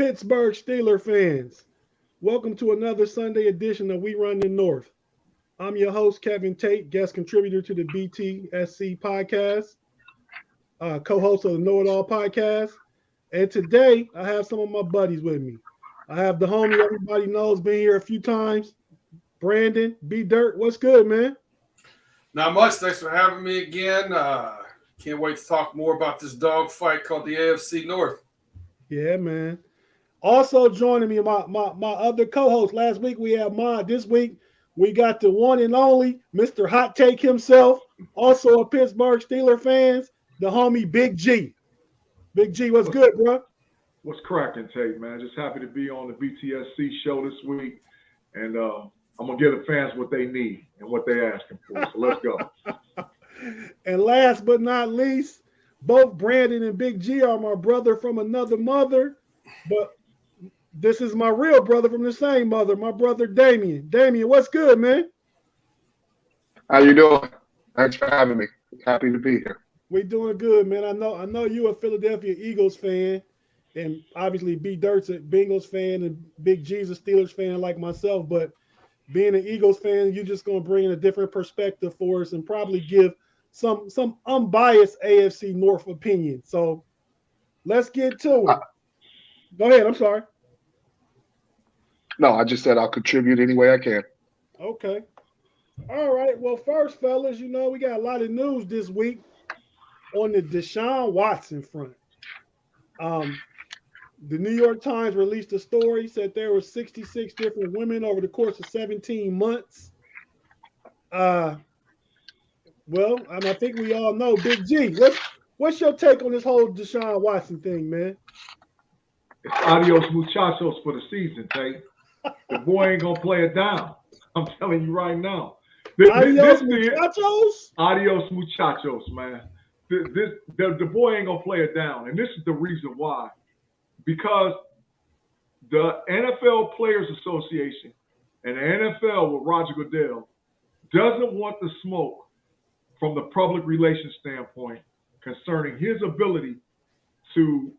Pittsburgh Steelers fans, welcome to another Sunday edition of We Run the North. I'm your host, Kevin Tate, guest contributor to the BTSC podcast, co-host of the Know It All podcast. And today, I have some of my buddies with me. I have the homie everybody knows, been here a few times, Brandon B. Dirt. What's good, man? Not much. Thanks for having me again. Can't wait to talk more about this dog fight called the AFC North. Yeah, man. Also joining me, my other co-host. Last week we had Mod. This week we got the one and only Mr. Hot Take himself, also a Pittsburgh Steelers fans, the homie Big G. Big G, what's good, bro? What's cracking, Tate, man? Just happy to be on the BTSC show this week. And I'm going to give the fans what they need and what they're asking for. So let's go. And last but not least, both Brandon and Big G are my brother from another mother. But this is my real brother from the same mother, my brother Damion. Damion, what's good, man? How you doing? Thanks for having me. Happy to be here. We doing good, man. I know you're a Philadelphia Eagles fan, and obviously B Dirt's a Bengals fan, and Big G's a Steelers fan like myself. But being an Eagles fan, you're just gonna bring in a different perspective for us and probably give some unbiased AFC North opinion. So let's get to it. Go ahead. I'm sorry. No, I just said I'll contribute any way I can. Okay. All right. Well, first, fellas, we got a lot of news this week on the Deshaun Watson front. The New York Times released a story, said there were 66 different women over the course of 17 months. Well, I think we all know, Big G, what's your take on this whole Deshaun Watson thing, man? It's adios muchachos for the season, Tate. The boy ain't going to play it down. I'm telling you right now. Adios muchachos? Adios muchachos, man. The boy ain't going to play it down. And this is the reason why. Because the NFL Players Association and the NFL with Roger Goodell doesn't want the smoke from the public relations standpoint concerning his ability to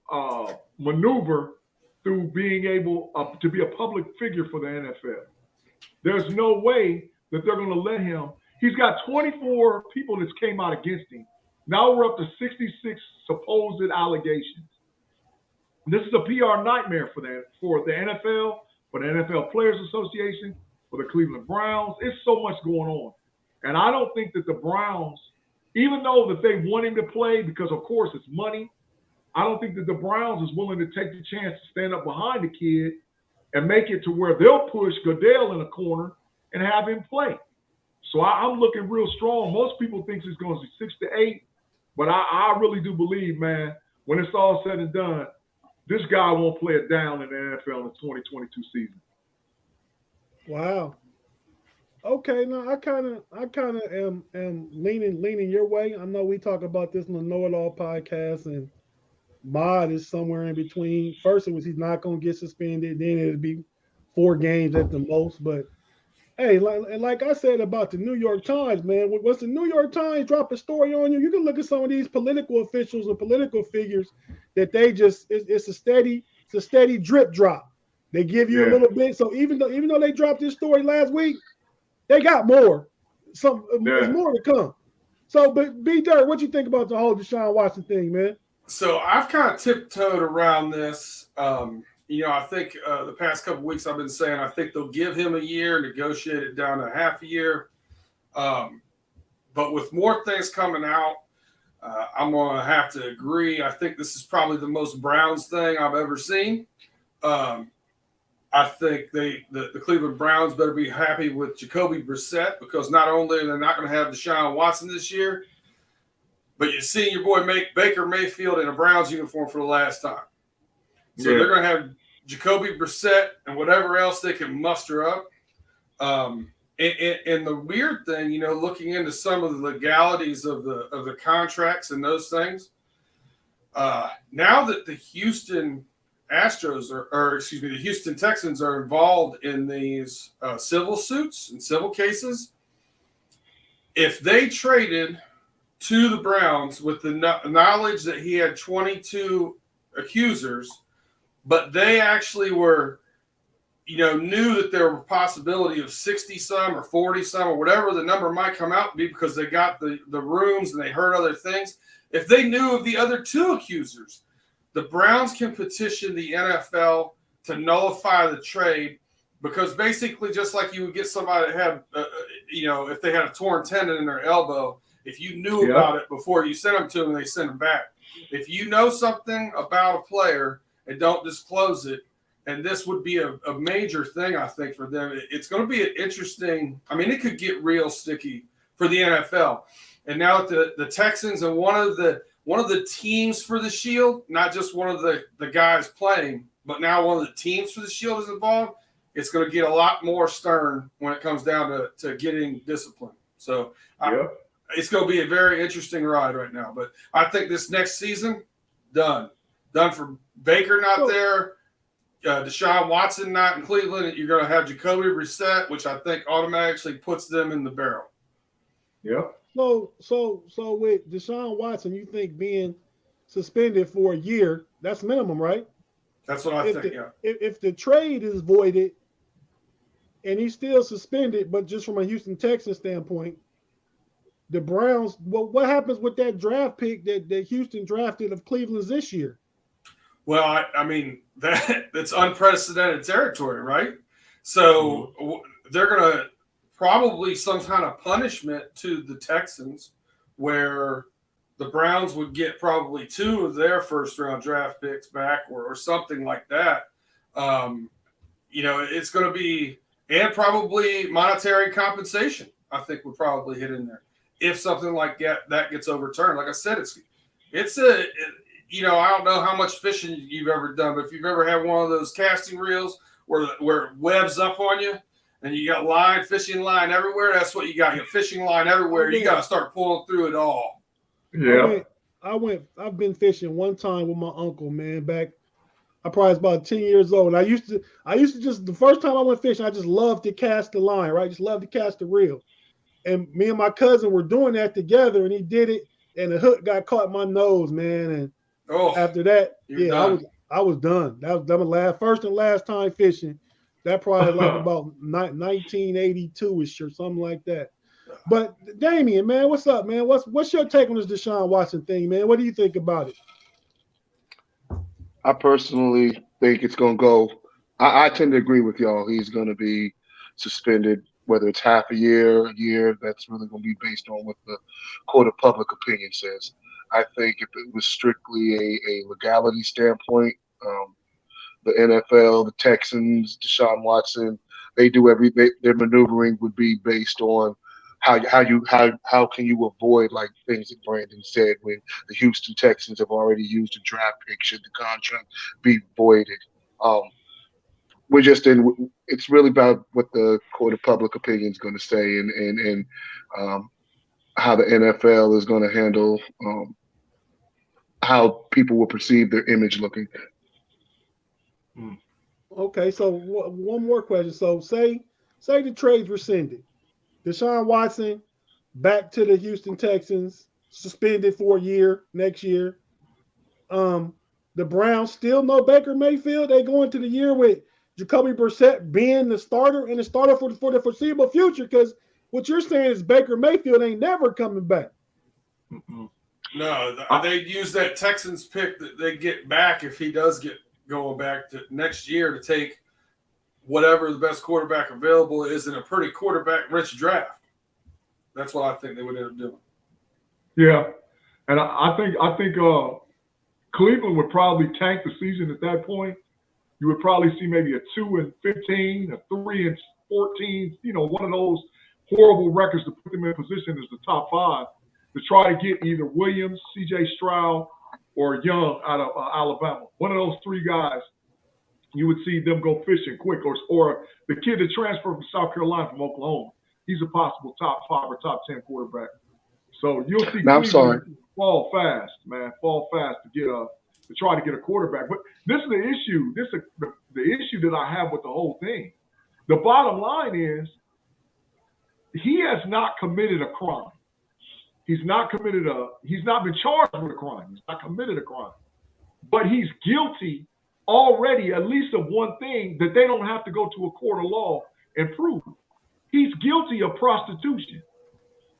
maneuver through being able to be a public figure for the NFL. There's no way that they're going to let him. He's got 24 people that came out against him. Now we're up to 66 supposed allegations. This is a PR nightmare for the NFL, for the NFL Players Association, for the Cleveland Browns. It's so much going on. And I don't think that the Browns, even though that they want him to play because, of course, it's money, I don't think that the Browns is willing to take the chance to stand up behind the kid and make it to where they'll push Cordell in a corner and have him play. So I'm looking real strong. Most people think it's going to be 6 to 8, but I really do believe, man, when it's all said and done, this guy won't play it down in the NFL in the 2022 season. Wow. Okay, now I kind of am leaning your way. I know we talk about this on the Know It All podcast, and Mod is somewhere in between. First, it was he's not going to get suspended. Then it'd be 4 games at the most. But hey, like I said about the New York Times, man, once the New York Times drop a story on you, you can look at some of these political officials and political figures that they just it's a steady drip drop. They give you a little bit. So even though they dropped this story last week, they got more. There's more to come. So, but B Dirt, what you think about the whole Deshaun Watson thing, man? So I've kind of tiptoed around this. I think the past couple of weeks I've been saying I think they'll give him a year, negotiate it down to half a year. But with more things coming out, I'm going to have to agree. I think this is probably the most Browns thing I've ever seen. I think the Cleveland Browns better be happy with Jacoby Brissett because not only are they not going to have Deshaun Watson this year, but you're seeing your boy Baker Mayfield in a Browns uniform for the last time. So they're going to have Jacoby Brissett and whatever else they can muster up. And the weird thing, looking into some of the legalities of the contracts and those things, now that the Houston Astros the Houston Texans are involved in these civil suits and civil cases, if they traded to the Browns with the knowledge that he had 22 accusers, but they actually were, knew that there were a possibility of 60 some or 40 some or whatever the number might come out to be because they got the rooms and they heard other things. If they knew of the other two accusers, the Browns can petition the NFL to nullify the trade, because basically just like you would get somebody that had, if they had a torn tendon in their elbow, if you knew about it before you sent them to them, they send them back. If you know something about a player and don't disclose it, and this would be a major thing, I think, for them. It's going to be an interesting – it could get real sticky for the NFL. And now that the Texans and one of the teams for the Shield, not just one of the guys playing, but now one of the teams for the Shield is involved, it's going to get a lot more stern when it comes down to getting discipline. So it's going to be a very interesting ride right now. But I think this next season, done for Baker not there. Deshaun Watson not in Cleveland. You're going to have Jacoby Brissett, which I think automatically puts them in the barrel. Yep. So with Deshaun Watson, you think being suspended for a year, that's minimum, right? That's what I think, If the trade is voided and he's still suspended, but just from a Houston Texans standpoint, the Browns, what happens with that draft pick that Houston drafted of Cleveland's this year? Well, that's unprecedented territory, right? So they're going to probably some kind of punishment to the Texans, where the Browns would get probably 2 of their first-round draft picks back or something like that. It's going to be – and probably monetary compensation, I think, would probably hit in there if something like that gets overturned. Like I said, I don't know how much fishing you've ever done, but if you've ever had one of those casting reels where it webs up on you and you got fishing line everywhere, that's what you got. You got fishing line everywhere. You got to start pulling through it all. Yeah. I've been fishing one time with my uncle, man, back. I probably was about 10 years old. And I used to just, the first time I went fishing, I just loved to cast the line, right? Just loved to cast the reel. And me and my cousin were doing that together, and he did it, and the hook got caught in my nose, man. And after that, I was done. That was my first and last time fishing. That probably like about 1982-ish or something like that. But Damion, man, what's up, man? What's your take on this Deshaun Watson thing, man? What do you think about it? I personally think it's going to go. I tend to agree with y'all. He's going to be suspended, whether it's half a year. That's really going to be based on what the court of public opinion says. I think if it was strictly a legality standpoint, the NFL, the Texans, Deshaun Watson, they do their maneuvering would be based on how can you avoid like things that Brandon said when the Houston Texans have already used a draft pick should the contract be voided. It's really about what the court of public opinion is going to say and how the NFL is going to handle how people will perceive their image looking. Okay, so one more question. So say the trade's rescinded. Deshaun Watson back to the Houston Texans, suspended for a year next year. The Browns still no Baker Mayfield. They go into the year with Jacoby Brissett being the starter and the starter for the foreseeable future, because what you're saying is Baker Mayfield ain't never coming back. Mm-mm. No, they'd use that Texans pick that they get back if he does get going back to next year to take whatever the best quarterback available is in a pretty quarterback-rich draft. That's what I think they would end up doing. Yeah, and I think Cleveland would probably tank the season at that point. You would probably see maybe a 2-15, a 3-14. One of those horrible records to put them in position as the top 5 to try to get either Williams, C.J. Stroud, or Young out of Alabama. One of those 3 guys, you would see them go fishing quick, or the kid that transferred from South Carolina from Oklahoma. He's a possible top 5 or top 10 quarterback. So you'll see Cleveland fall fast, man, to try to get a quarterback. But this is the issue. This is the issue that I have with the whole thing. The bottom line is he has not committed a crime. He's not been charged with a crime. He's not committed a crime. But he's guilty already at least of one thing that they don't have to go to a court of law and prove. He's guilty of prostitution.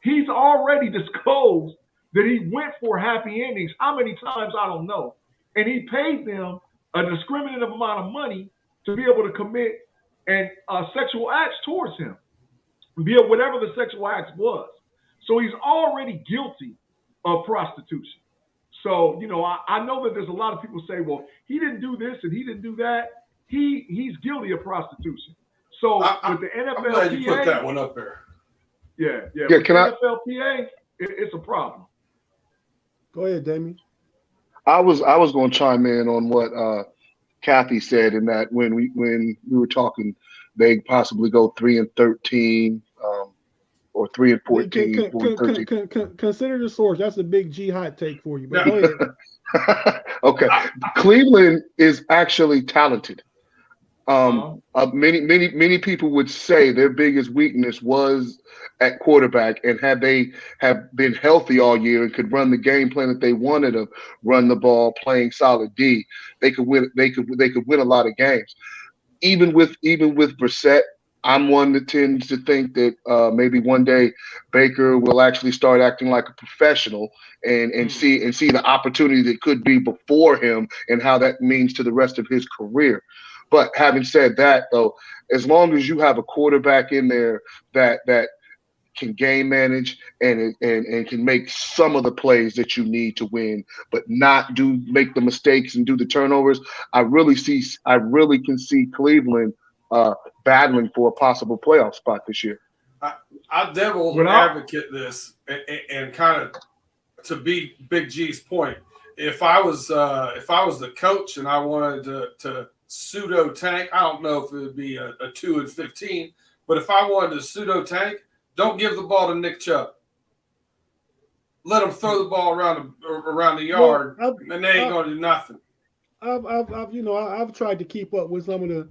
He's already disclosed that he went for happy endings. How many times, I don't know. And he paid them a discriminative amount of money to be able to commit sexual acts towards him, be it whatever the sexual act was. So he's already guilty of prostitution. So, I know that there's a lot of people say, well, he didn't do this and he didn't do that. He's guilty of prostitution. So with the NFLPA, I'm glad you put that one up there. Yeah. Can NFLPA, it's a problem. Go ahead, Damion. I was going to chime in on what Kathy said, in that when we were talking, they possibly go 3-13 or 3-14. Consider the source. That's a big G hot take for you. But go ahead. Okay, Cleveland is actually talented. Many people would say their biggest weakness was at quarterback, and had they have been healthy all year and could run the game plan that they wanted to run the ball, playing solid D, they could win. They could win a lot of games. Even with Brissett, I'm one that tends to think that maybe one day Baker will actually start acting like a professional and see the opportunity that could be before him and how that means to the rest of his career. But having said that, though, as long as you have a quarterback in there that can game manage and can make some of the plays that you need to win, but not make the mistakes and do the turnovers, I really can see Cleveland battling for a possible playoff spot this year. I devil's advocate this and kind of to beat Big G's point. If I was the coach and I wanted to pseudo tank, I don't know if it would be a 2-15, but if I wanted to pseudo tank, don't give the ball to Nick Chubb. Let him throw the ball around the yard, and they ain't going to do nothing. I've tried to keep up with some of the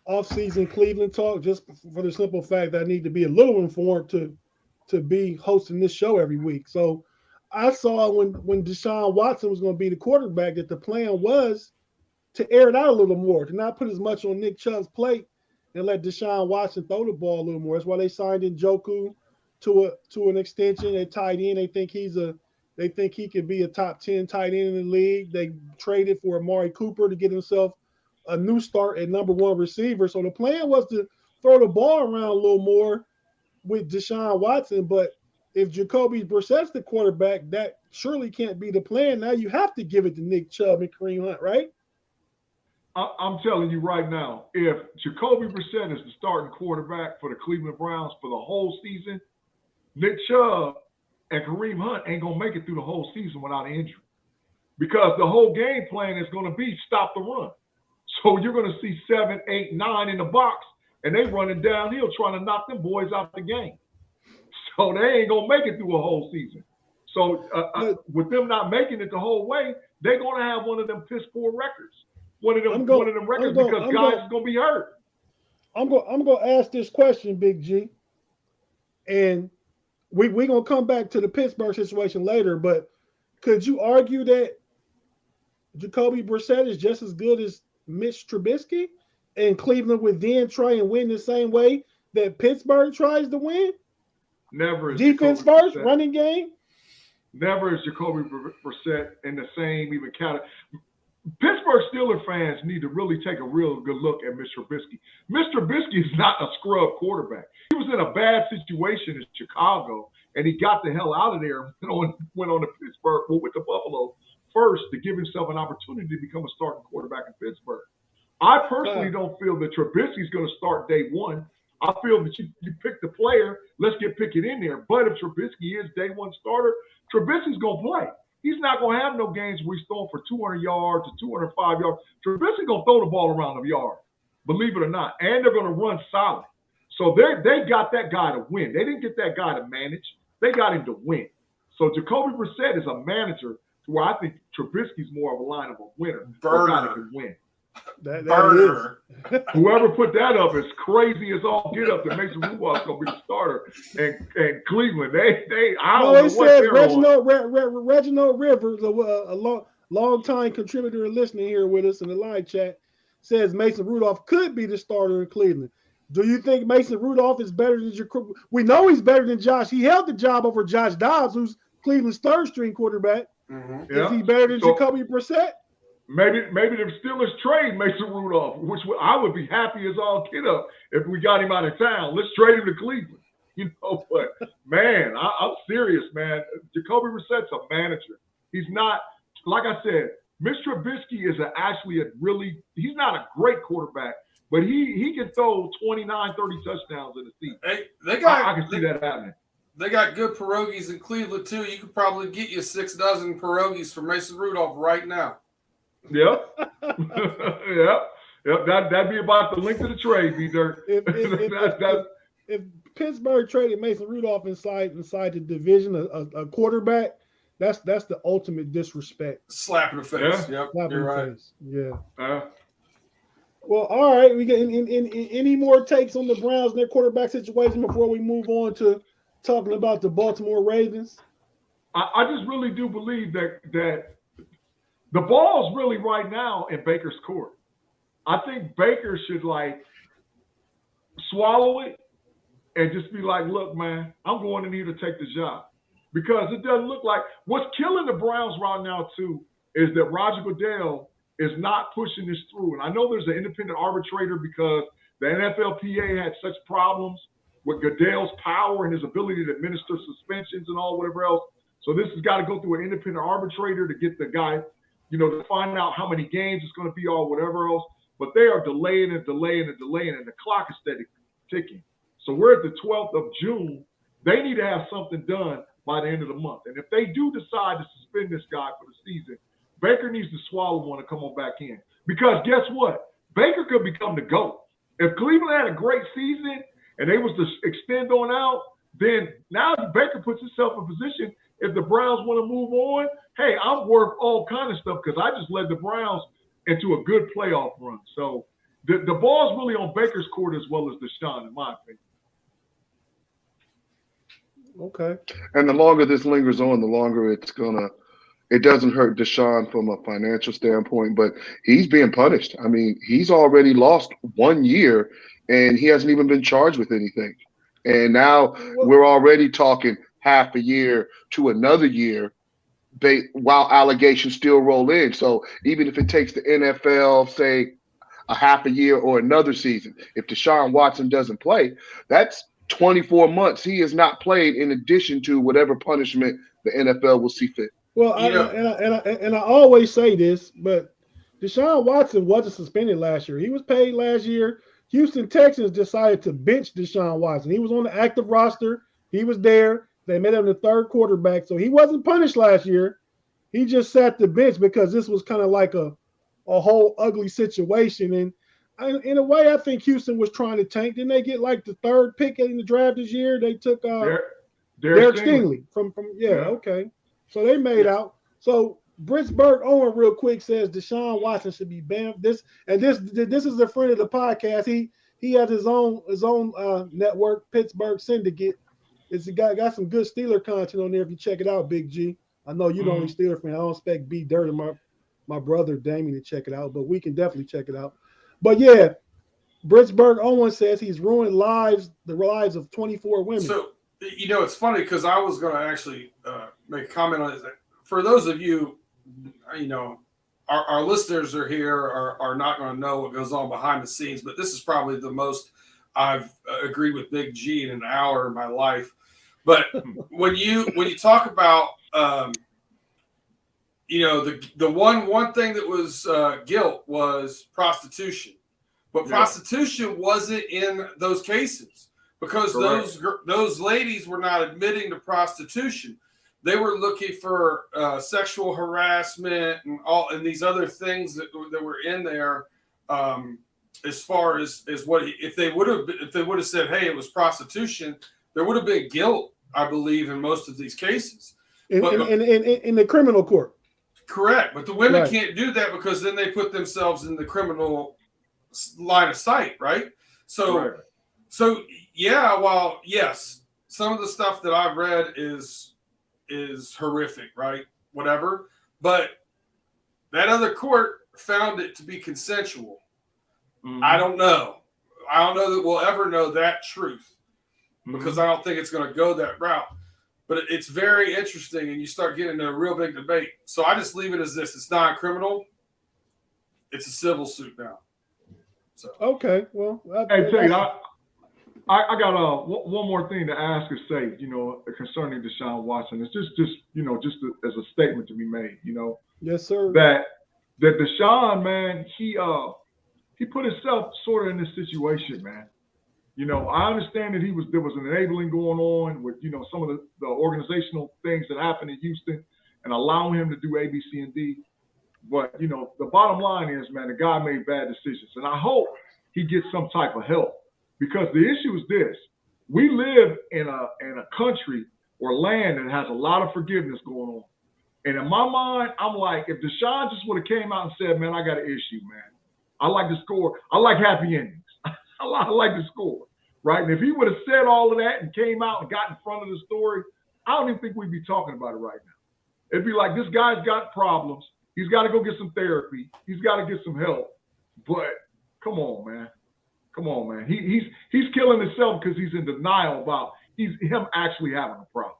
off-season Cleveland talk, just for the simple fact that I need to be a little informed to be hosting this show every week. So I saw when Deshaun Watson was going to be the quarterback that the plan was to air it out a little more, to not put as much on Nick Chubb's plate and let Deshaun Watson throw the ball a little more. That's why they signed Njoku to an extension. They tied in. They think he could be a top 10 tight end in the league. They traded for Amari Cooper to get himself a new start at number one receiver. So the plan was to throw the ball around a little more with Deshaun Watson. But if Jacoby Brissett's the quarterback, that surely can't be the plan. Now you have to give it to Nick Chubb and Kareem Hunt, right? I'm telling you right now, if Jacoby Brissett is the starting quarterback for the Cleveland Browns for the whole season, Nick Chubb and Kareem Hunt ain't going to make it through the whole season without an injury, because the whole game plan is going to be stop the run. So you're going to see 7, 8, 9 in the box, and they running downhill trying to knock them boys out the game. So they ain't going to make it through a whole season. So with them not making it the whole way, they're going to have one of them piss poor records. One of them records because guys is going to be hurt. I'm going to ask this question, Big G, and we're going to come back to the Pittsburgh situation later, but could you argue that Jacoby Brissett is just as good as Mitch Trubisky, and Cleveland would then try and win the same way that Pittsburgh tries to win? Never is defense Jacoby first, Brissett. Running game? Never is Jacoby Brissett in the same even category. Pittsburgh Steelers fans need to really take a real good look at Mr. Trubisky. Mr. Trubisky is not a scrub quarterback. He was in a bad situation in Chicago, and he got the hell out of there and went on to Pittsburgh, with the Buffalo first, to give himself an opportunity to become a starting quarterback in Pittsburgh. I personally don't feel that Trubisky's going to start day one. I feel that you pick the player, let's get Pickett in there. But if Trubisky is day one starter, Trubisky's going to play. He's not going to have no games where he's throwing for 200 yards or 205 yards. Trubisky's going to throw the ball around the yard, believe it or not. And they're going to run solid. So they got that guy to win. They didn't get that guy to manage. They got him to win. So Jacoby Brissett is a manager to where I think Trubisky's more of a line of a winner. Burner. Can win. Burner. Whoever put that up is crazy as all get up that Mason Rudolph's going to be the starter. And Cleveland, I don't know what they're Reginald Rivers, longtime contributor and listener here with us in the live chat, says Mason Rudolph could be the starter in Cleveland. Do you think Mason Rudolph is better than Jacoby? We know he's better than Josh. He held the job over Josh Dobbs, who's Cleveland's third string quarterback. Mm-hmm. Is he better than Jacoby Brissett? Maybe the Steelers trade Mason Rudolph, which I would be happy as all get up if we got him out of town. Let's trade him to Cleveland. You know, but man, I'm serious, man. Jacoby Brissett's a manager. He's not, like I said, Mitch Trubisky is he's not a great quarterback, but he can throw 29, 30 touchdowns in a season. Hey, I can see that happening. They got good pierogies in Cleveland too. You could probably get you 6 dozen pierogies for Mason Rudolph right now. Yep. Yep. That'd be about the length of the trade, B-Dirt. If Pittsburgh traded Mason Rudolph inside the division, a quarterback, that's the ultimate disrespect. Slap in the face. Yeah. Yep, you're right. Face. Yeah. Well, all right. We get any more takes on the Browns and their quarterback situation before we move on to talking about the Baltimore Ravens? I just really do believe that the ball's really right now in Baker's court. I think Baker should swallow it and just be like, look, man, I'm going in here to take the job. Because it doesn't look like what's killing the Browns right now, too, is that Roger Goodell is not pushing this through. And I know there's an independent arbitrator because the NFLPA had such problems with Goodell's power and his ability to administer suspensions and all whatever else. So this has got to go through an independent arbitrator to get the guy, to find out how many games it's going to be or whatever else. But they are delaying and delaying and delaying, and the clock is steady ticking. So we're at the 12th of June. They need to have something done by the end of the month. And if they do decide to suspend this guy for the season, Baker needs to swallow one and come on back in. Because guess what? Baker could become the GOAT. If Cleveland had a great season and they was to extend on out, then now Baker puts himself in position. If the Browns want to move on, hey, I'm worth all kind of stuff because I just led the Browns into a good playoff run. So the ball's really on Baker's court as well as Deshaun, in my opinion. Okay. And the longer this lingers on, the longer it doesn't hurt Deshaun from a financial standpoint, but he's being punished. I mean, he's already lost 1 year and he hasn't even been charged with anything. And now we're already talking half a year to another year while allegations still roll in. So even if it takes the NFL, say, a half a year or another season, if Deshaun Watson doesn't play, that's 24 months he has not played in addition to whatever punishment the NFL will see fit. Well, I always say this, but Deshaun Watson wasn't suspended last year. He was paid last year. Houston Texans decided to bench Deshaun Watson. He was on the active roster. He was there. They made him the third quarterback. So he wasn't punished last year. He just sat the bench because this was kind of like a whole ugly situation. And in a way, I think Houston was trying to tank. Didn't they get like the third pick in the draft this year? They took Derek Stingley from okay. So they made out. So Britzberg Owen real quick says Deshaun Watson should be banned. This is a friend of the podcast. He has his own network, Pittsburgh Syndicate. It's got some good Steeler content on there if you check it out, Big G. I know you're the only Steeler fan. I don't expect B Dirt and my brother Damion to check it out, but we can definitely check it out. But yeah, Britzberg Owen says he's ruined the lives of 24 women. So, it's funny because I was going to actually make a comment on this. For those of you, our listeners are here are not going to know what goes on behind the scenes, but this is probably the most I've agreed with Big G in an hour in my life. But when you talk about, the one thing that was guilt was prostitution, but prostitution wasn't in those cases because those ladies were not admitting to prostitution. They were looking for sexual harassment and these other things that were in there. As far as what if they would have said, hey, it was prostitution, there would have been guilt, I believe, in most of these cases. In the criminal court. Correct. But the women can't do that because then they put themselves in the criminal line of sight, right? So while yes, some of the stuff that I've read is horrific, right? Whatever. But that other court found it to be consensual. Mhm. I don't know. I don't know that we'll ever know that truth because I don't think it's going to go that route. But it's very interesting, and you start getting into a real big debate. So I just leave it as this. It's not criminal. It's a civil suit now. So Okay, well, Hey, Tate, I got one more thing to ask or say, concerning Deshaun Watson. It's just as a statement to be made, yes, sir. that Deshaun, man, he put himself sort of in this situation, man. I understand that there was an enabling going on with, some of the organizational things that happened in Houston and allowing him to do A, B, C, and D. But, the bottom line is, man, the guy made bad decisions. And I hope he gets some type of help, because the issue is this. We live in a country or land that has a lot of forgiveness going on. And in my mind, I'm like, if Deshaun just would have came out and said, man, I got an issue, man. I like to score. I like happy endings. I like to score, right? And if he would have said all of that and came out and got in front of the story, I don't even think we'd be talking about it right now. It'd be like, this guy's got problems. He's got to go get some therapy. He's got to get some help. But come on, man. Come on, man. He's killing himself because he's in denial about him actually having a problem.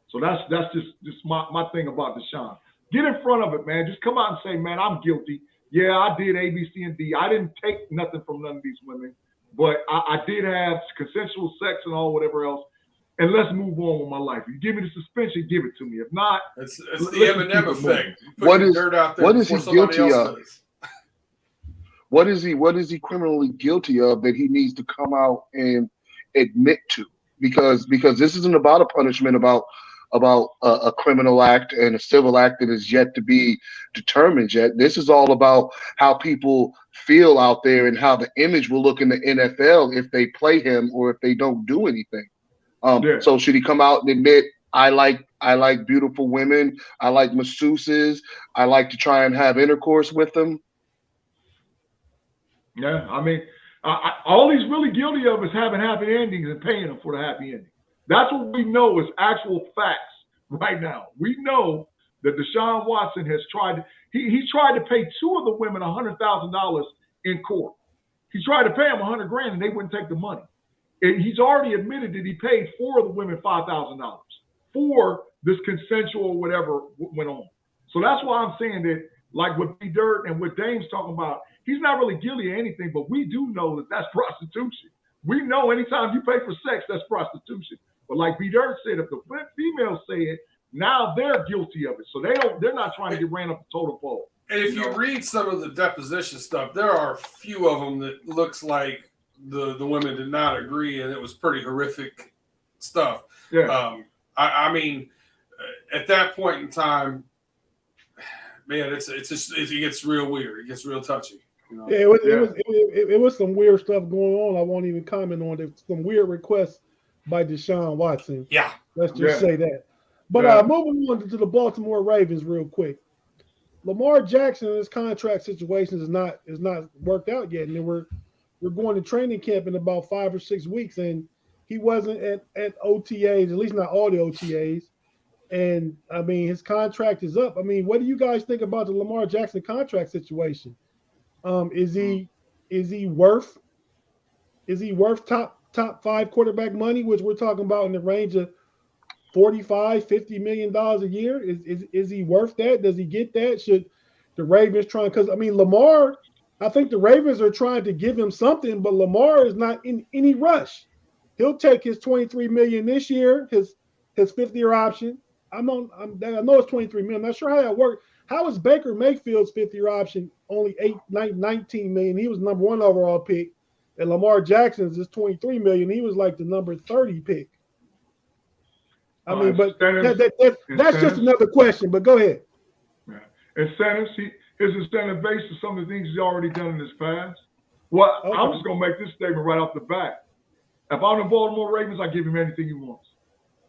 So that's just my thing about Deshaun. Get in front of it, man. Just come out and say, man, I'm guilty. Yeah, I did A, B, C, and D. I didn't take nothing from none of these women, but I did have consensual sex and all whatever else. And let's move on with my life. You give me the suspension, give it to me. If not, it's the Eminem effect. What is he guilty of? Does. What is he criminally guilty of that he needs to come out and admit to? Because this isn't about a punishment about a criminal act and a civil act that is yet to be determined yet. This is all about how people feel out there and how the image will look in the NFL if they play him or if they don't do anything. So should he come out and admit, I like beautiful women, I like masseuses, I like to try and have intercourse with them? Yeah, I mean, all he's really guilty of is having happy endings and paying them for the happy ending. That's what we know is actual facts right now. We know that Deshaun Watson has he tried to pay two of the women $100,000 in court. He tried to pay them $100,000 and they wouldn't take the money. And he's already admitted that he paid four of the women $5,000 for this consensual whatever went on. So that's why I'm saying that, like with B. Dirt and what Dame's talking about, he's not really guilty of anything, but we do know that that's prostitution. We know anytime you pay for sex, that's prostitution. But like B. Dirt said, if the females say it, now they're guilty of it. So they're not trying to get ran up the total pole. And if you read some of the deposition stuff, there are a few of them that looks like the women did not agree, and it was pretty horrific stuff. Yeah. I mean, at that point in time, man, it gets real weird. It gets real touchy. Yeah, it was some weird stuff going on. I won't even comment on it. Some weird requests by Deshaun Watson. Yeah. Let's just say that. But moving on to the Baltimore Ravens real quick. Lamar Jackson, his contract situation is not worked out yet. And we're going to training camp in about 5 or 6 weeks, and he wasn't at OTAs, at least not all the OTAs. And I mean, his contract is up. I mean, what do you guys think about the Lamar Jackson contract situation? Is he worth top 5 quarterback money, which we're talking about in the range of $45-50 million a year? Is he worth that? Does he get that? Should the Ravens try? Because I mean, Lamar, I think the Ravens are trying to give him something, but Lamar is not in any rush. He'll take his $23 million this year, his 5th-year option. I know it's $23 million. I'm not sure how that works. How is Baker Mayfield's 5th-year option only $19 million? He was number 1 overall pick, and Lamar Jackson's is $23 million. He was like the number 30 pick. I mean, but that's just another question. But go ahead. Yeah. Incentives. His incentive based on some of the things he's already done in his past. Well, okay. I'm just gonna make this statement right off the bat. If I'm the Baltimore Ravens, I give him anything he wants.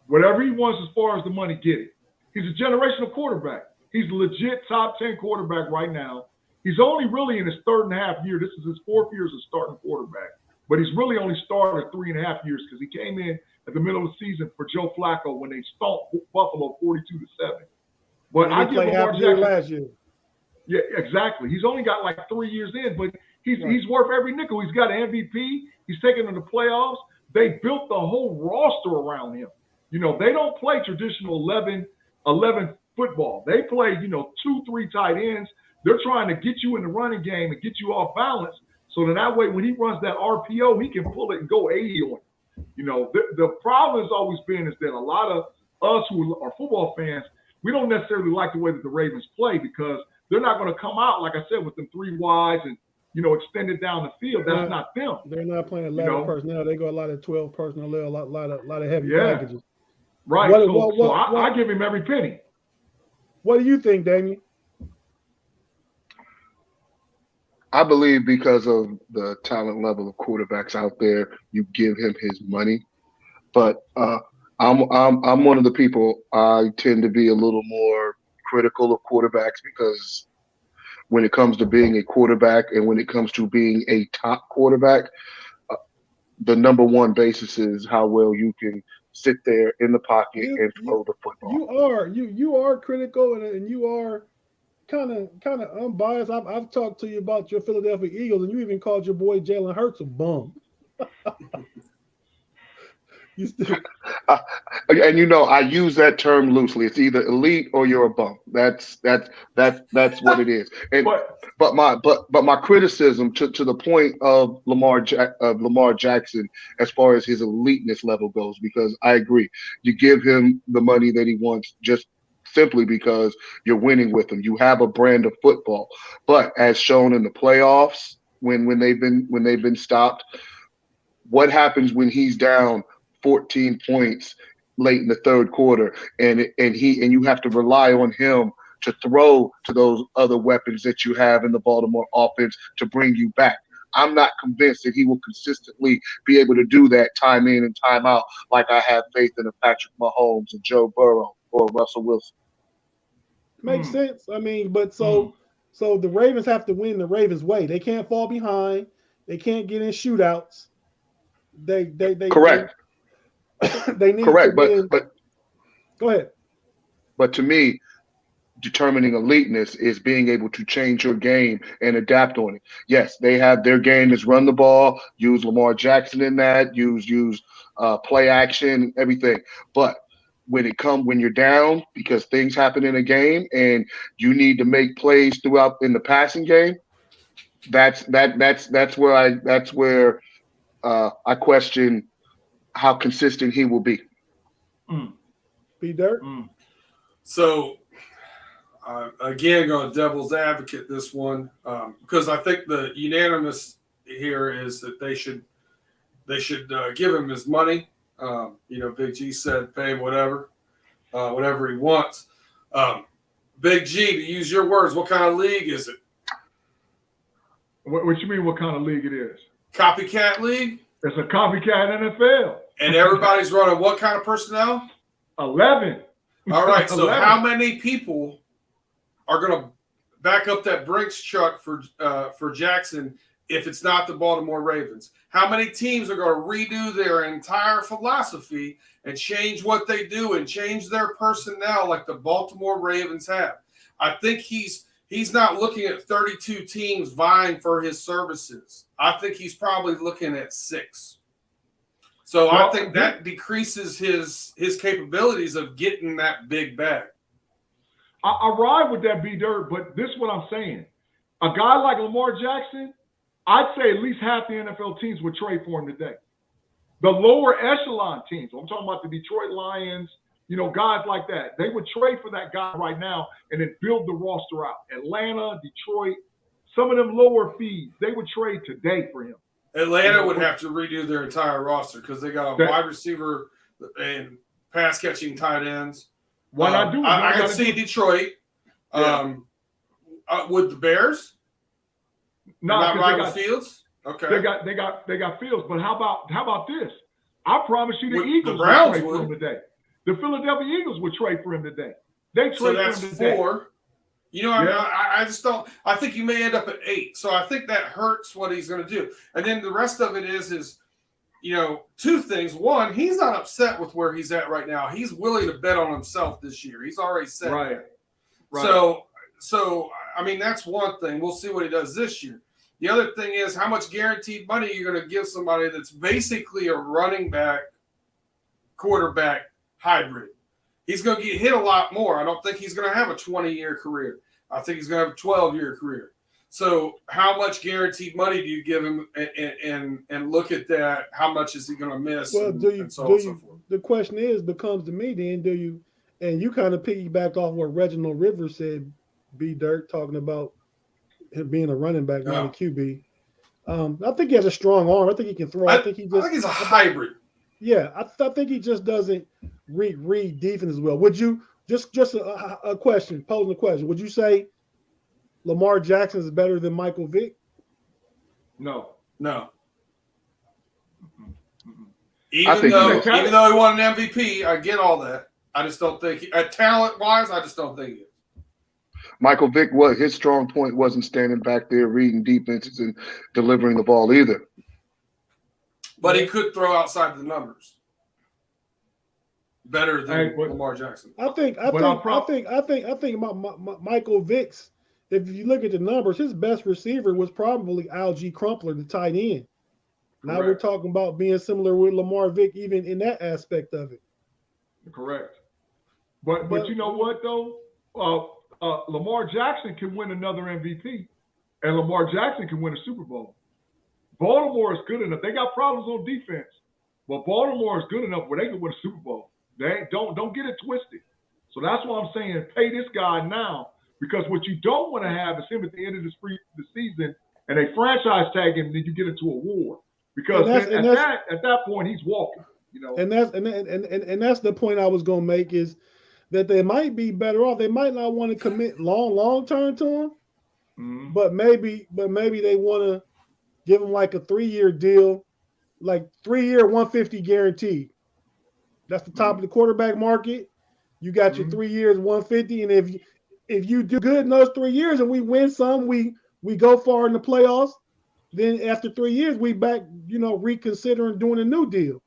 Whatever he wants as far as the money, get it. He's a generational quarterback. He's a legit top 10 quarterback right now. He's only really in his 3.5 year. This is his 4th year as a starting quarterback. But he's really only started 3.5 years because he came in at the middle of the season for Joe Flacco when they stomped Buffalo 42-7. But I give Lamar Jackson last year. Yeah, exactly. He's only got like 3 years in, but he's worth every nickel. He's got an MVP. He's taken them to playoffs. They built the whole roster around him. They don't play traditional 11 football. They play, 2-3 tight ends. They're trying to get you in the running game and get you off balance so that way when he runs that RPO, he can pull it and go 80 on it. The problem has always been is that a lot of us who are football fans, we don't necessarily like the way that the Ravens play because they're not going to come out, like I said, with them 3 wides and, extended down the field. That's not them. They're not playing 11 personnel. They go a lot of 12 personnel, a lot of heavy packages. Right. So I give him every penny. What do you think, Damion? I believe because of the talent level of quarterbacks out there, you give him his money. But I'm one of the people, I tend to be a little more critical of quarterbacks because when it comes to being a quarterback and when it comes to being a top quarterback, the number one basis is how well you can sit there in the pocket and throw the football. You are critical and you are kind of unbiased. I've talked to you about your Philadelphia Eagles, and you even called your boy Jalen Hurts a bum. You still, and I use that term loosely. It's either elite or you're a bum. That's what it is. And but my criticism to the point of Lamar Jackson as far as his eliteness level goes, because I agree, you give him the money that he wants just simply because you're winning with him. You have a brand of football, but as shown in the playoffs, when they've been stopped, what happens when he's down 14 points late in the third quarter, and you have to rely on him to throw to those other weapons that you have in the Baltimore offense to bring you back. I'm not convinced that he will consistently be able to do that time in and time out like I have faith in a Patrick Mahomes and Joe Burrow or Russell Wilson. Makes sense. I mean, but so the Ravens have to win the Ravens way. They can't fall behind. They can't get in shootouts. They correct. They need correct, to win. But go ahead. But to me, determining eliteness is being able to change your game and adapt on it. Yes, they have their game is run the ball, use Lamar Jackson in that, use play action, everything. But when you're down because things happen in a game and you need to make plays throughout in the passing game, that's where I question how consistent he will be. Be dirt. So again, going devil's advocate this one because I think the unanimous here is that they should give him his money. Big G said pay him whatever he wants. Big G, to use your words, what kind of league is it? What you mean? What kind of league it is? Copycat league. It's a copycat NFL. And everybody's running what kind of personnel? 11. All right. So 11. How many people are going to back up that Brinks truck for Jackson if it's not the Baltimore Ravens? How many teams are going to redo their entire philosophy and change what they do and change their personnel like the Baltimore Ravens have? I think he's not looking at 32 teams vying for his services. I think he's probably looking at 6. So I think that decreases his capabilities of getting that big bag. I ride with that B-Dirt, but this is what I'm saying. A guy like Lamar Jackson, I'd say at least half the NFL teams would trade for him today. The lower echelon teams, I'm talking about the Detroit Lions, guys like that, they would trade for that guy right now and then build the roster out. Atlanta, Detroit, some of them lower feeds, they would trade today for him. Atlanta would have to redo their entire roster because they got a wide receiver and pass catching tight ends. Why not do it? I can see Detroit. Yeah. With the Bears? No, not rival Fields? Okay. They got Fields, but how about this? I promise you the Eagles the Browns would trade for him today. The Philadelphia Eagles would trade for him today. They trade for him today. So that's 4. I just don't. I think you may end up at 8. So I think that hurts what he's going to do. And then the rest of it is 2 things. One, he's not upset with where he's at right now. He's willing to bet on himself this year. He's already said that. Right. So I mean, that's one thing. We'll see what he does this year. The other thing is how much guaranteed money you're going to give somebody that's basically a running back, quarterback hybrid. He's going to get hit a lot more. I don't think he's going to have a 20-year career. I think he's going to have a 12-year career. So how much guaranteed money do you give him and look at that? How much is he going to miss? Well, so forth? The question becomes to me then, do you, and you kind of piggybacked off what Reginald Rivers said, B. Dirt, talking about him being a running back, not a QB. I think he has a strong arm. I think he can throw. I think he's a hybrid. Yeah, I think he just doesn't read defense as well. Would you just a question, posing a question? Would you say Lamar Jackson is better than Michael Vick? No. Even though he won an MVP, I get all that. I just don't think talent-wise, I just don't think he is. Michael Vick, his strong point wasn't standing back there reading defenses and delivering the ball either. But he could throw outside the numbers better than Lamar Jackson. I think Michael Vick's. If you look at the numbers, his best receiver was probably Algie Crumpler, the tight end. Now we're talking about being similar with Lamar Vick, even in that aspect of it. Correct. But you know what though? Lamar Jackson can win another MVP, and Lamar Jackson can win a Super Bowl. Baltimore is good enough. They got problems on defense, but Baltimore is good enough where they can win a Super Bowl. They don't get it twisted. So that's why I'm saying pay this guy now, because what you don't want to have is him at the end of the season and they franchise tag him, and then you get into a war. Because at that point he's walking. You know, and that's the point I was gonna make is that they might be better off. They might not want to commit long term to him, but maybe they want to give him like a 3-year deal, like 3-year 150 guaranteed. That's the top of the quarterback market. You got your 3 years 150, and if you do good in those 3 years and we win some, we go far in the playoffs. Then after 3 years, we back, reconsidering doing a new deal.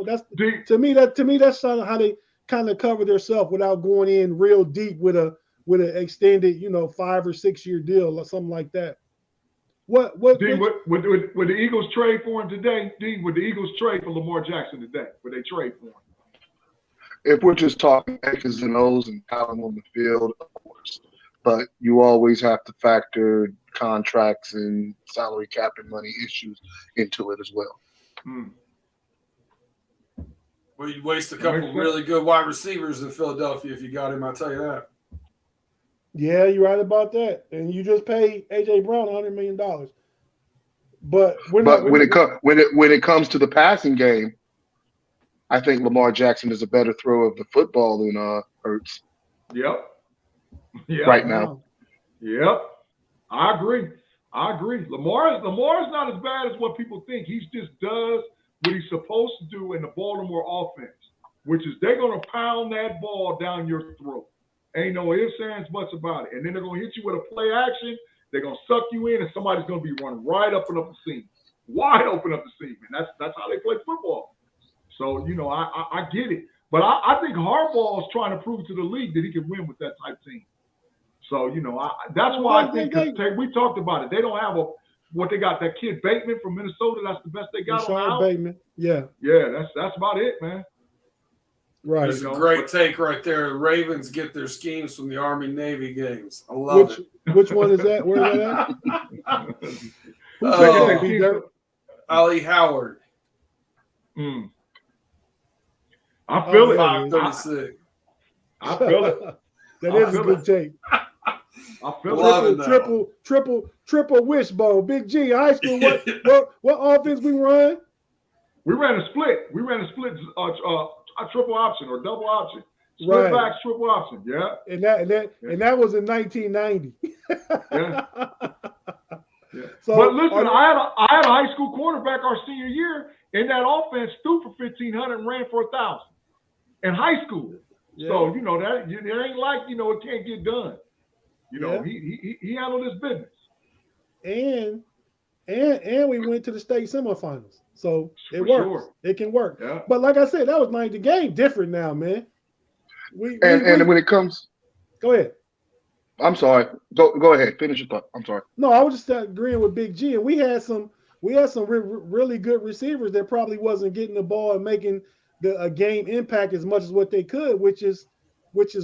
That's to me that's how they kind of cover themselves without going in real deep with an extended 5 or 6 year deal or something like that. Would the Eagles trade for him today? D, would the Eagles trade for Lamar Jackson today? Would they trade for him? If we're just talking X's and O's and talent on the field, of course. But you always have to factor contracts and salary cap and money issues into it as well. Well, you'd waste a couple really good wide receivers in Philadelphia if you got him, I'll tell you that. Yeah, you're right about that. And you just paid A.J. Brown $100 million. But when it comes to the passing game, I think Lamar Jackson is a better thrower of the football than Hurts. Yep. Right now. Yep. I agree. Lamar is not as bad as what people think. He just does what he's supposed to do in the Baltimore offense, which is they're going to pound that ball down your throat. Ain't no ifs, ands, buts about it. And then they're going to hit you with a play action. They're going to suck you in, and somebody's going to be running right up and up the seam, wide open up the seam. And that's how they play football. So, I get it. But I think Harbaugh is trying to prove to the league that he can win with that type team. So, that's why I think we talked about it. They don't have what they got, that kid Bateman from Minnesota. That's the best they got. Deshaun Bateman. Yeah. Yeah, that's about it, man. Right. It's a great take right there. The Ravens get their schemes from the Army-Navy games. I love it. Which one is that? Where is that at? Ali Howard. I feel it. 536. I feel it. That is a good take. I feel it. Triple wishbone. Big G, high school. What offense we run? We ran a split. A triple option or double option. Split backs, triple option. Yeah. And that was in 1990. Yeah. So, but listen, I had a high school quarterback our senior year in that offense, threw for 1,500 and ran for 1,000 in high school. Yeah. So that it ain't like it can't get done. He handled his business. And we went to the state semifinals. So it works. Sure. It can work. Yeah. But like I said, that was the game different now, man. And when it comes, go ahead. I'm sorry. Go ahead. Finish your thought. I'm sorry. No, I was just agreeing with Big G, and we had some really good receivers that probably wasn't getting the ball and making a game impact as much as what they could, which is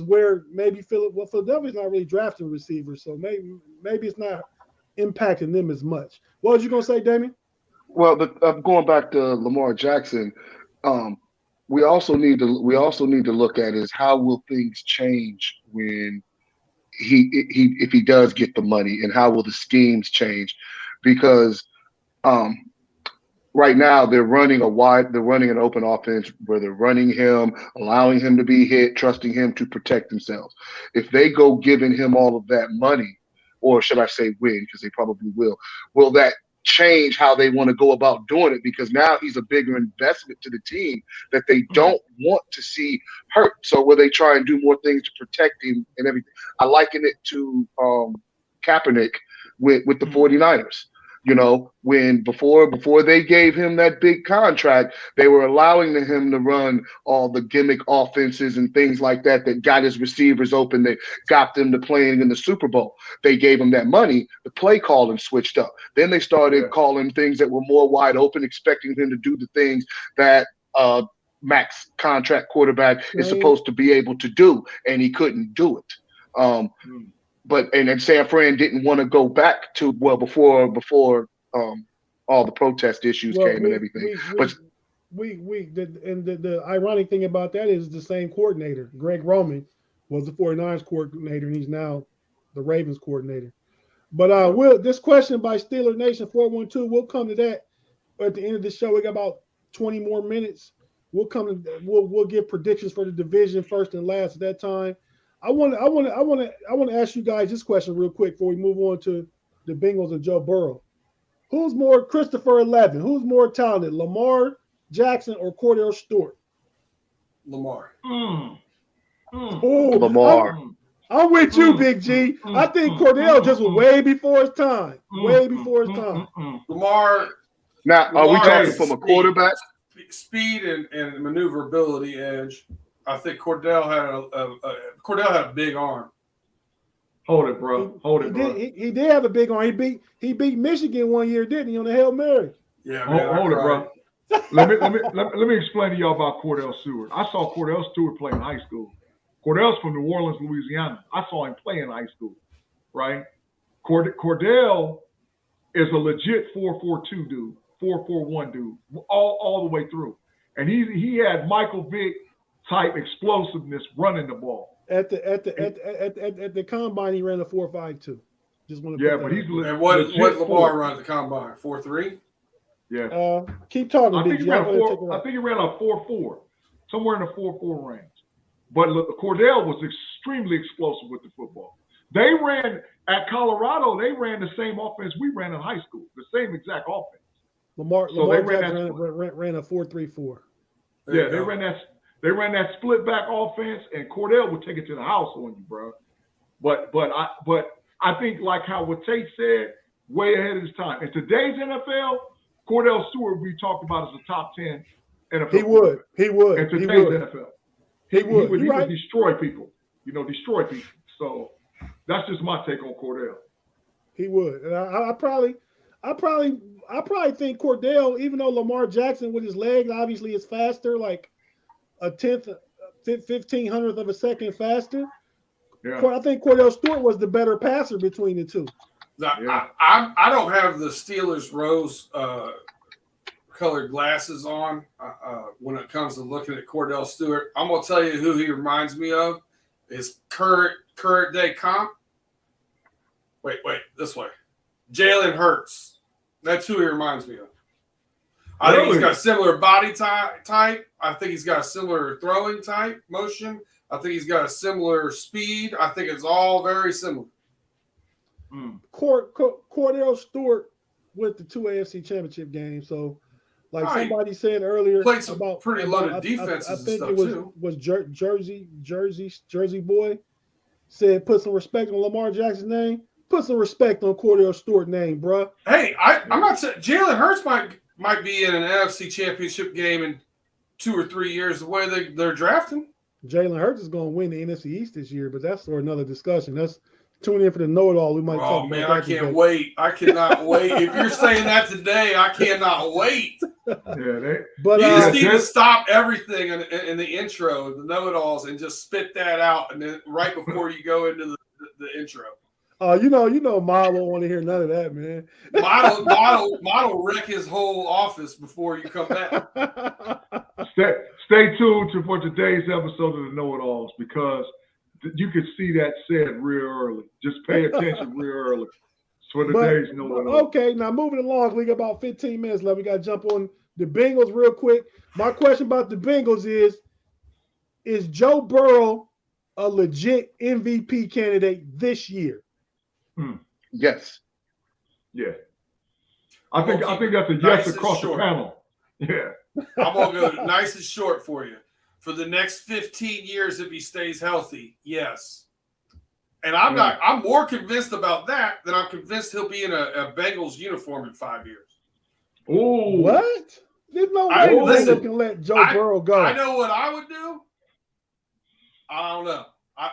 where maybe Philadelphia's not really drafting receivers, so maybe it's not impacting them as much. What was you gonna say, Damion? Well, going back to Lamar Jackson, we also need to look at is how will things change when if he does get the money, and how will the schemes change? Because right now they're running an open offense where they're running him, allowing him to be hit, trusting him to protect themselves. If they go giving him all of that money, or should I say win, because they probably will that change how they want to go about doing it? Because now he's a bigger investment to the team that they don't want to see hurt. So will they try and do more things to protect him and everything? I liken it to Kaepernick with the 49ers. You know, when before they gave him that big contract, they were allowing him to run all the gimmick offenses and things like that got his receivers open, that got them to playing in the Super Bowl. They gave him that money. The play calling switched up. Then they started calling things that were more wide open, expecting him to do the things that max contract quarterback is supposed to be able to do, and he couldn't do it. But San Fran didn't want to go back to before all the protest issues came and everything. The ironic thing about that is the same coordinator, Greg Roman, was the 49ers coordinator, and he's now the Ravens coordinator. But this question by Steeler Nation 412, we'll come to that at the end of the show. We got about 20 more minutes. We'll give predictions for the division first and last at that time. I want to ask you guys this question real quick before we move on to the Bengals and Joe Burrow. Who's more Christopher 11? Who's more talented, Lamar Jackson or Cordell Stewart? Lamar. Lamar. I'm with you, Big G. I think Cordell just was way before his time. Way before his time. Lamar. Now, are we talking from a quarterback? Speed and maneuverability edge. I think Cordell had a big arm. Hold it, bro. He did have a big arm. He beat Michigan one year, didn't he, on the Hail Mary? Yeah, man, hold it, bro. let me explain to y'all about Cordell Stewart. I saw Cordell Stewart play in high school. Cordell's from New Orleans, Louisiana. I saw him play in high school, right? Cordell is a legit 4.42 dude, 4.41 dude, all the way through. And he had Michael Vick type explosiveness running the ball. At the combine, he ran a 4.52. Just want to but he's and what Lamar run at the combine? 4.3. Yeah. Keep talking. I think he ran a 4.4, somewhere in the 4.4 range. But Cordell was extremely explosive with the football. They ran at Colorado. They ran the same offense we ran in high school. The same exact offense. Lamar Jackson ran a 4.34. Yeah, they ran that. They ran that split back offense, and Cordell would take it to the house on you, bro. But I think, like how what Tate said, way ahead of his time. In today's NFL, Cordell Stewart would be talked about as a top 10 NFL. He would. In today's NFL. He would destroy people. Destroy people. So that's just my take on Cordell. He would. And I probably think Cordell, even though Lamar Jackson with his legs obviously is faster, like a 1500th of a second faster. Yeah. I think Cordell Stewart was the better passer between the two. I don't have the Steelers rose colored glasses on when it comes to looking at Cordell Stewart. I'm gonna tell you who he reminds me of is current day comp. Wait, this way. Jalen Hurts. That's who he reminds me of. I think he's got a similar body type. I think he's got a similar throwing type motion. I think he's got a similar speed. I think it's all very similar. Cordell Stewart went to 2 AFC Championship games. So, like somebody said earlier, played some pretty loaded defenses. I think it was Jersey Boy said, put some respect on Lamar Jackson's name. Put some respect on Cordell Stewart's name, bro. Hey, I'm not saying Jalen Hurts might be in an NFC Championship game in 2 or 3 years the way they're drafting. Jalen Hurts is going to win the NFC East this year, but that's for another discussion. That's Tune in for the know-it-all. We might talk Oh about man, that I today. can't wait. I cannot wait. If you're saying that today, I cannot wait. Yeah, But You just need to stop everything in the intro, the know-it-alls, and just spit that out, and then right before you go into the intro. you know, Ma won't want to hear none of that, man. Model wreck his whole office before you come back. Stay tuned for today's episode of the Know-It-Alls, because you can see that said real early. Just pay attention real early. For today's Know-It-Alls. Okay, now moving along, we got about 15 minutes left. We got to jump on the Bengals real quick. My question about the Bengals is Joe Burrow a legit MVP candidate this year? Yes. Yeah. I think that's a yes across the panel. Yeah. I'm gonna go nice and short for you. For the next 15 years, if he stays healthy, yes. And I'm more convinced about that than I'm convinced he'll be in a Bengals uniform in 5 years. Oh, what? There's no way Bengals can let Joe Burrow go. I know what I would do. I don't know. I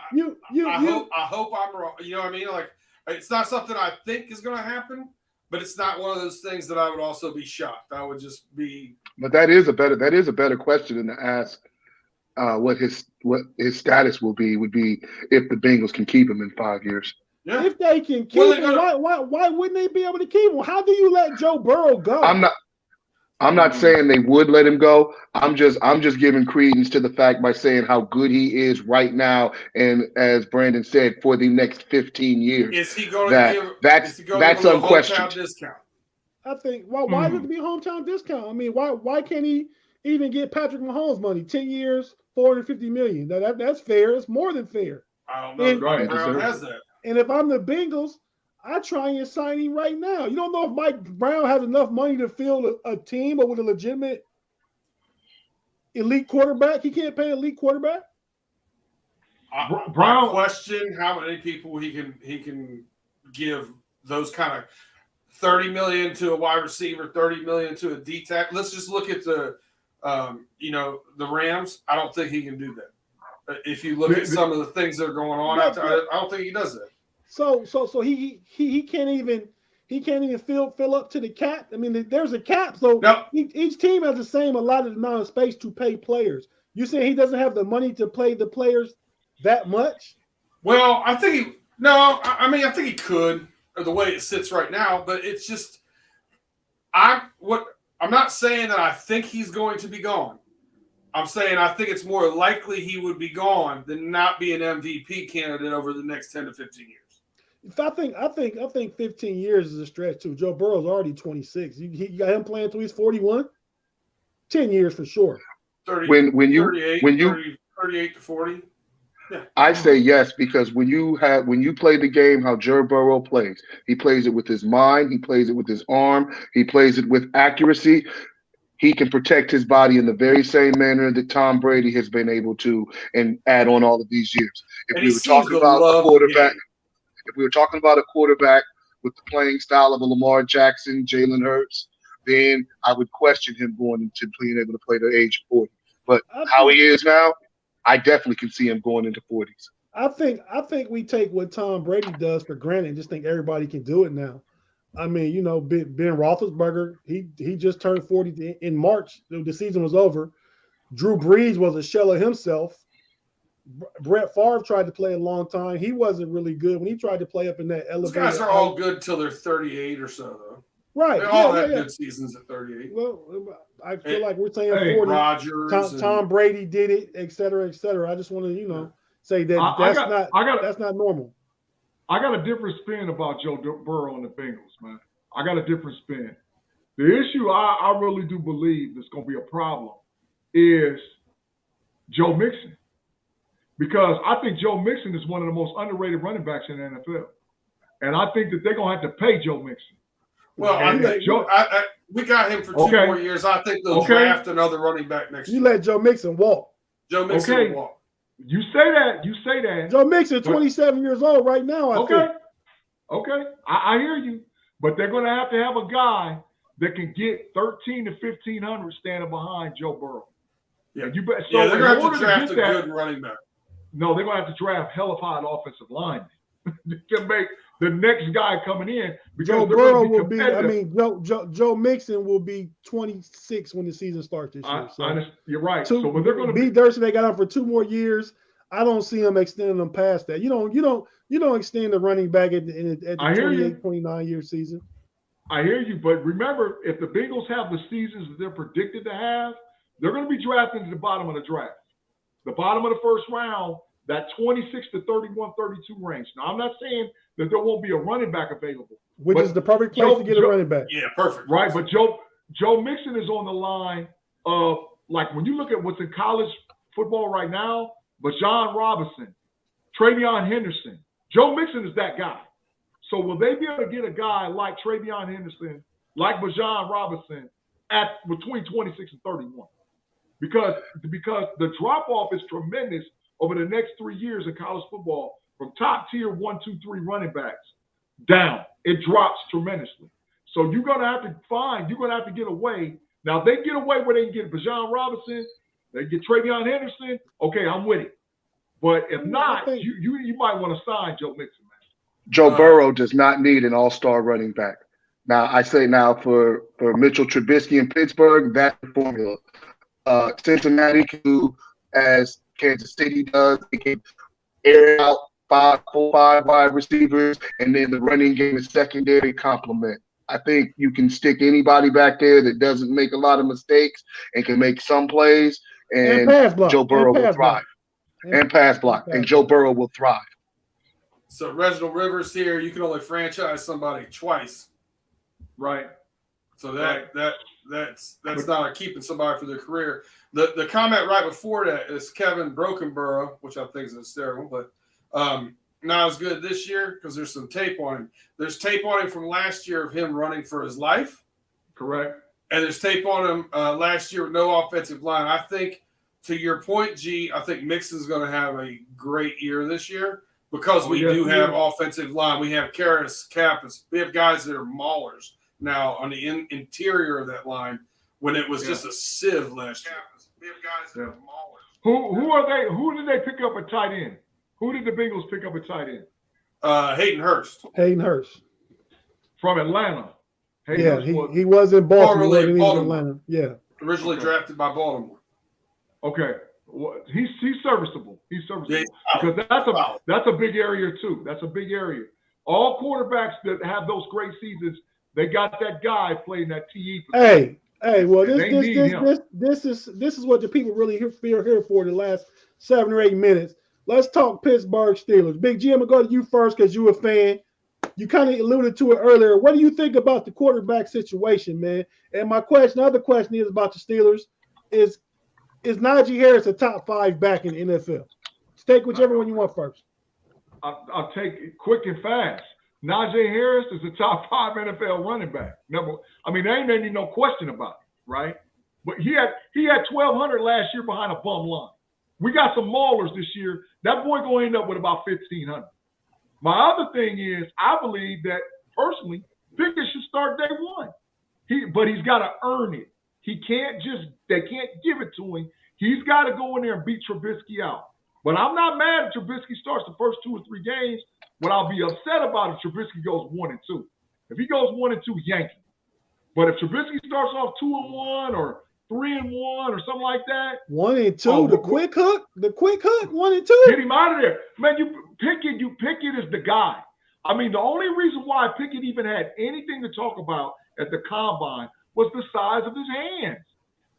hope I'm wrong. You know what I mean? Like, it's not something I think is going to happen, but it's not one of those things that I would also be shocked. I would just be. But that is a better question than to ask what his status would be if the Bengals can keep him in 5 years. Yeah. If they can keep him, why wouldn't they be able to keep him? How do you let Joe Burrow go? I'm not saying they would let him go. I'm just giving credence to the fact by saying how good he is right now, and as Brandon said, for the next 15 years. Is he going to give? That's unquestioned. Hometown discount? I think. Why would it be a hometown discount? I mean, why can't he even get Patrick Mahomes money? 10 years, $450 million. That's fair. It's more than fair. I don't know. Right. Brown has that. And if I'm the Bengals, I try and sign him right now. You don't know if Mike Brown has enough money to field a team or with a legitimate elite quarterback. He can't pay elite quarterback. Brown question how many people he can give those kind of $30 million to a wide receiver, $30 million to a D-tack. Let's just look at the Rams. I don't think he can do that. If you look at some of the things that are going on, I don't think he does that. So he can't even fill up to the cap. I mean, there's a cap, so each team has the same allotted amount of space to pay players. You saying he doesn't have the money to pay the players that much? Well, I think I think he could, or the way it sits right now. But it's just I'm not saying that I think he's going to be gone. I'm saying I think it's more likely he would be gone than not be an MVP candidate over the next 10 to 15 years. I think 15 years is a stretch too. Joe Burrow's already 26. You got him playing until he's 41. 10 years for sure. 38 to 40. Yeah. I say yes, because when you play the game how Joe Burrow plays, he plays it with his mind, he plays it with his arm, he plays it with accuracy. He can protect his body in the very same manner that Tom Brady has been able to, and add on all of these years. If we were talking about a quarterback with the playing style of a Lamar Jackson, Jalen Hurts, then I would question him going into being able to play the age of 40. But how he is now, I definitely can see him going into 40s. I think we take what Tom Brady does for granted and just think everybody can do it now. I mean, Ben Roethlisberger, he just turned 40 in March. The season was over. Drew Brees was a shell of himself. Brett Favre tried to play a long time. He wasn't really good when he tried to play up in that elevator. Those guys are all good till they're 38 or so, though. Right. They all had good seasons at 38. Well, I feel like we're saying 40. Rodgers. Tom Brady did it, et cetera, et cetera. I just want to, say that that's not normal. I got a different spin about Joe Burrow and the Bengals, man. I got a different spin. The issue I really do believe is going to be a problem is Joe Mixon. Because I think Joe Mixon is one of the most underrated running backs in the NFL. And I think that they're going to have to pay Joe Mixon. Well, we got him for 2 more years. I think they'll draft another running back next year. You let Joe Mixon walk. Joe Mixon will walk. You say that. Joe Mixon, 27 years old right now, I think. Okay. I hear you. But they're going to have a guy that can get 1,300 to 1,500 standing behind Joe Burrow. Yeah, they're going to have to draft a good running back. No, they're going to have to draft hellified offensive linemen. to make the next guy coming in. Because Joe Burrow will be. I mean, Joe Mixon will be 26 when the season starts this year. So you're right. So when they're going to be Durson, they got him for 2 more years. I don't see him extending them past that. You don't extend the running back at the 28, 29-year season. I hear you, but remember, if the Bengals have the seasons that they're predicted to have, they're going to be drafted at the bottom of the draft. The bottom of the first round, that 26 to 31, 32 range. Now, I'm not saying that there won't be a running back available. Which is the perfect place to get a running back. Yeah, perfect. Right, but Joe Mixon is on the line of, like, when you look at what's in college football right now, Bijan Robinson, Travion Henderson. Joe Mixon is that guy. So will they be able to get a guy like Travion Henderson, like Bijan Robinson, at between 26 and 31? Because the drop-off is tremendous over the next 3 years in college football from top tier 1, 2, 3 running backs down. It drops tremendously. So you're going to have to get away. Now, if they get away where they can get Bijan Robinson, they get Travion Henderson, okay, I'm with it. But if not, you might want to sign Joe Mixon, man. Joe Burrow does not need an all-star running back. Now, I say now for Mitchell Trubisky in Pittsburgh, that's the formula. Cincinnati can do as Kansas City does. They can air out 5 wide receivers, and then the running game is secondary complement. I think you can stick anybody back there that doesn't make a lot of mistakes and can make some plays, and Joe Burrow will thrive. And pass block, and Joe Burrow will thrive. So Reginald Rivers here, you can only franchise somebody twice, right? So that's not keeping somebody for their career. The comment right before that is Kevin Brokenborough, which I think is hysterical, but not as good this year because there's some tape on him. There's tape on him from last year of him running for his life. Correct. And there's tape on him last year with no offensive line. I think, to your point, G, I think Mixon's going to have a great year this year because we do have offensive line. We have Karras, Kappas. We have guys that are maulers now on the interior of that line when it was just a sieve last year. We have guys that are maulers. Who are they? Who did they pick up at tight end? Who did the Bengals pick up at tight end? Hayden Hurst. Hayden Hurst. From Atlanta. He was in Baltimore. Atlanta. Yeah. Originally drafted by Baltimore. Okay. Well, he's serviceable. He's serviceable. Because that's a big area too. That's a big area. All quarterbacks that have those great seasons, they got that guy playing that TE position. Hey, well, this is what the people really here for the last 7 or 8 minutes. Let's talk Pittsburgh Steelers. Big G, I'm gonna go to you first because you're a fan. You kind of alluded to it earlier. What do you think about the quarterback situation, man? And my other question is about the Steelers. Is Najee Harris a top 5 back in the NFL? Take whichever one you want first. I'll take it quick and fast. Najee Harris is a top 5 NFL running back. There ain't any no question about it, right? But he had 1,200 last year behind a bum line. We got some maulers this year. That boy going to end up with about 1,500. My other thing is, I believe that personally, Pickett should start day one. But he's got to earn it. They can't give it to him. He's got to go in there and beat Trubisky out. But I'm not mad if Trubisky starts the first 2 or 3 games. What I'll be upset about if Trubisky goes 1-2. If he goes 1-2, Yankee. But if Trubisky starts off 2-1 or 3-1 or something like that. 1-2. The quick hook. 1-2. Get him out of there, man. Pickett is the guy. I mean, the only reason why Pickett even had anything to talk about at the combine was the size of his hands.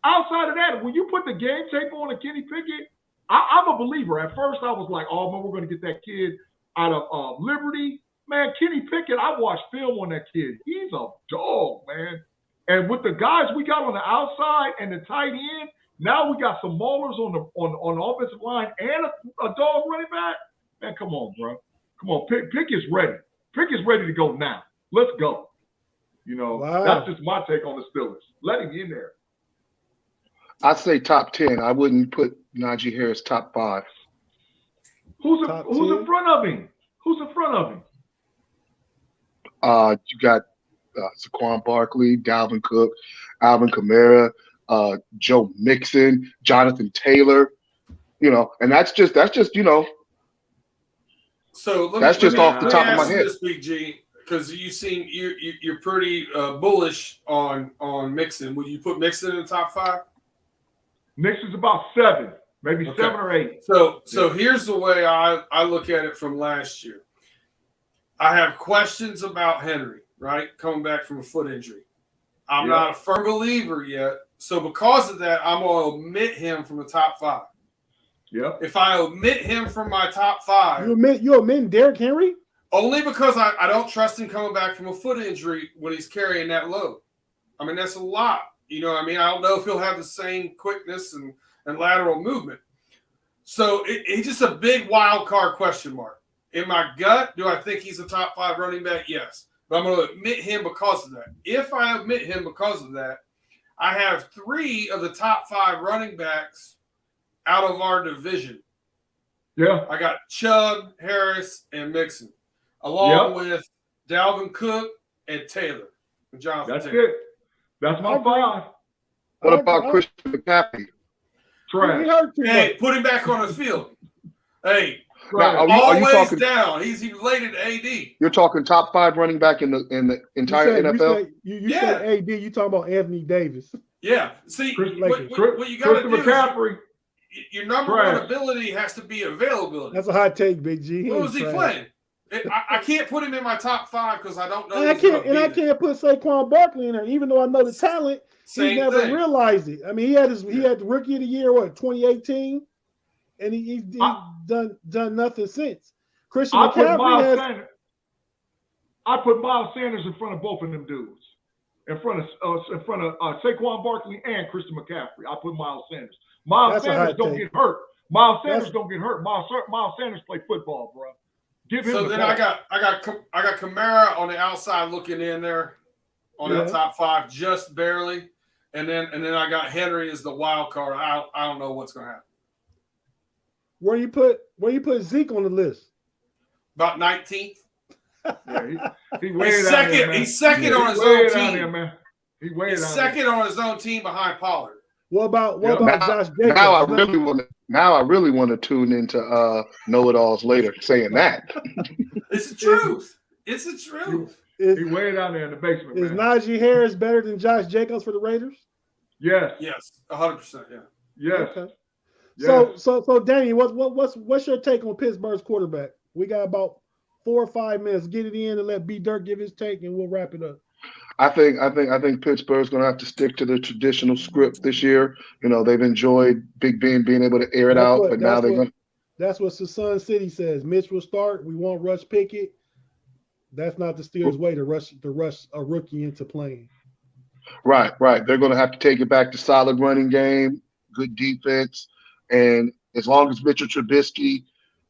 Outside of that, when you put the game tape on a Kenny Pickett, I'm a believer. At first, I was like, oh, man, we're going to get that kid out of Liberty. Man, Kenny Pickett, I watched film on that kid. He's a dog, man. And with the guys we got on the outside and the tight end, now we got some maulers on the offensive line and a dog running back. Man, come on, bro. Come on, Pickett's ready. Pickett's ready to go now. Let's go. That's just my take on the Steelers. Let him in there. I'd say top 10. I wouldn't put Najee Harris top 5. Who's in front of him? Who's in front of him? You got Saquon Barkley, Dalvin Cook, Alvin Kamara, Joe Mixon, Jonathan Taylor. And that's just So That's just off the top of my head. This week, G, because you're pretty bullish on Mixon. Would you put Mixon in the top 5? Mixon's about 7, maybe 7 or 8. So here's the way I look at it from last year. I have questions about Henry, right? Coming back from a foot injury. I'm not a firm believer yet. So because of that, I'm going to omit him from the top 5. Yep. If I omit him from my top 5. You omit Derrick Henry? Only because I don't trust him coming back from a foot injury when he's carrying that load. I mean, that's a lot. You know what I mean? I don't know if he'll have the same quickness and lateral movement. So it's just a big wild card question mark. In my gut, do I think he's a top 5 running back? Yes. But I'm going to omit him because of that. If I omit him because of that, I have 3 of the top 5 running backs out of our division. Yeah. I got Chubb, Harris, and Mixon, along with Dalvin Cook and Taylor. And Jonathan That's Taylor. it. That's my 5. What about Christian McCaffrey? Trash. Hey, put him back on the field. Hey, now, are you talking down? He's related to AD. You're talking top 5 running back in the entire NFL. You say AD. You talking about Anthony Davis? Yeah. See, what you got to do McCaffrey. Your number one ability has to be availability. That's a hot take, Big G. What was he playing? I can't put him in my top 5 because I don't know. I can't put Saquon Barkley in there, even though I know the talent. He never realized it. I mean, he had the Rookie of the Year, 2018, and he's done nothing since. Christian McCaffrey I put Miles Sanders in front of both of them dudes. In front of Saquon Barkley and Christian McCaffrey. I put Miles Sanders. Miles Sanders don't get hurt. Miles Sanders don't get hurt. Miles Sanders play football, bro. Give him. So then I got Kamara on the outside looking in there on that top 5 just barely, and then I got Henry as the wild card. I don't know what's going to happen. Where you put Zeke on the list? About 19th. Yeah, he's second. He's second on his own team. He's second on his own team behind Pollard. What about Josh Jacobs? Now I really want to tune into know-it-alls later saying that. It's the truth. It's the truth. He way down there in the basement. Is Najee Harris better than Josh Jacobs for the Raiders? Yes. Yes. 100%. Yeah. Yes. Okay. Yes. So Danny, what's your take on Pittsburgh's quarterback? We got about 4 or 5 minutes. Get it in and let B Dirt give his take, and we'll wrap it up. I think Pittsburgh's going to have to stick to the traditional script this year. You know, they've enjoyed Big Ben being able to air it out, but now they're going to. That's what Sun City says. Mitch will start. We won't rush Pickett. That's not the Steelers' way to rush a rookie into playing. Right. They're going to have to take it back to solid running game, good defense, and as long as Mitchell Trubisky,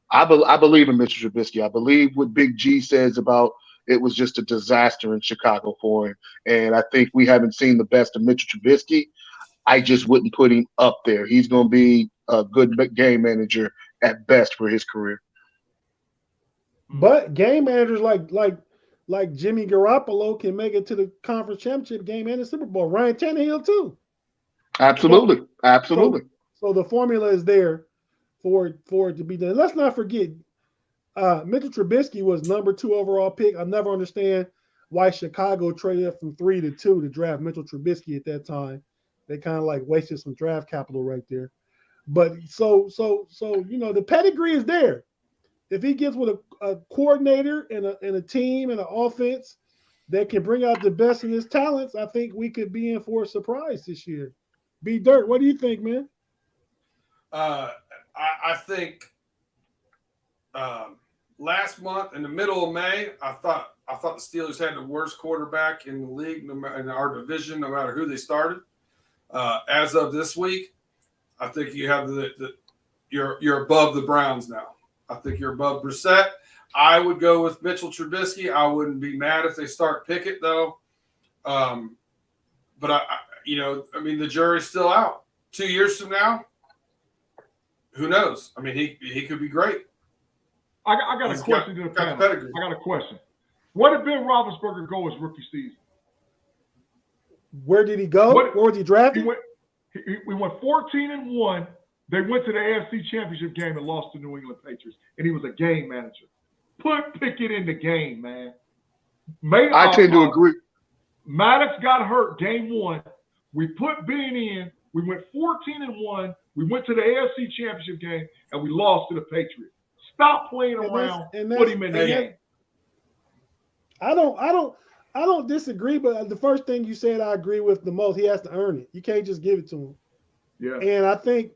I believe in Mitchell Trubisky. I believe what Big G says about it was just a disaster in Chicago for him. And I think we haven't seen the best of Mitchell Trubisky. I just wouldn't put him up there. He's going to be a good game manager at best for his career. But game managers like Jimmy Garoppolo can make it to the conference championship game and the Super Bowl. Ryan Tannehill too. Absolutely. So the formula is there for it to be done. Let's not forget, Mitchell Trubisky was number 2 overall pick. I never understand why Chicago traded up from 3 to 2 to draft Mitchell Trubisky at that time. They kind of wasted some draft capital right there. But so the pedigree is there. If he gets with a coordinator and a team and an offense that can bring out the best of his talents, I think we could be in for a surprise this year. B Dirt, what do you think, man? I think last month in the middle of May, I thought the Steelers had the worst quarterback in the league in our division, no matter who they started. As of this week, I think you have you're above the Browns now. I think you're above Brissett. I would go with Mitchell Trubisky. I wouldn't be mad if they start Pickett though. But the jury's still out. 2 years from now, who knows? I mean, he could be great. I got a question to the panel. I got a question. What did Ben Roethlisberger go his rookie season? Where did he go? Where was he drafted? We went 14-1. They went to the AFC Championship game and lost to New England Patriots, and he was a game manager. Put Pickett in the game, man. I tend to agree. Maddox got hurt game 1. We put Ben in. We went 14-1. We went to the AFC Championship game, and we lost to the Patriots. Stop playing around. Put him in the game. I don't disagree, but the first thing you said I agree with the most. He has to earn it. You can't just give it to him. Yeah. And I think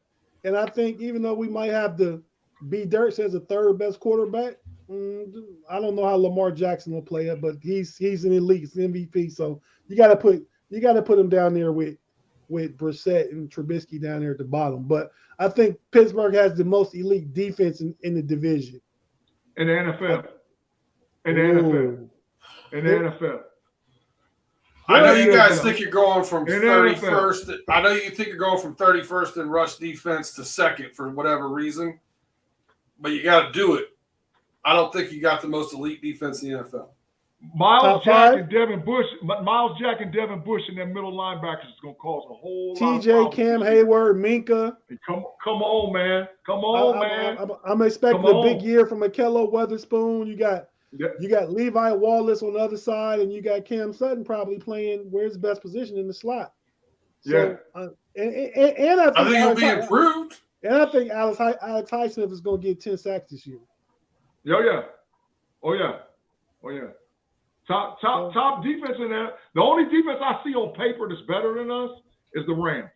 even though we might have to B. Dirt as the third best quarterback, I don't know how Lamar Jackson will play it, but he's an elite, he's an MVP. So you got to put him down there with Brissett and Trubisky down there at the bottom. But I think Pittsburgh has the most elite defense in the division. In the NFL. In the NFL. I know you guys think you're going from 31st. I know you think you're going from 31st in rush defense to second for whatever reason, but you got to do it. I don't think you got the most elite defense in the NFL. Miles Jack and Devin Bush and their middle linebackers is going to cause a whole lot of TJ, Cam Hayward, Minka. Hey, come on, man. Come on, man. I'm expecting a big year from Akello Weatherspoon. You got Levi Wallace on the other side, and you got Cam Sutton probably playing where's his best position in the slot. So, and I think he'll be improved. And I think Alex Highsmith is going to get 10 sacks this year. Oh yeah. Top defense in there. The only defense I see on paper that's better than us is the Rams.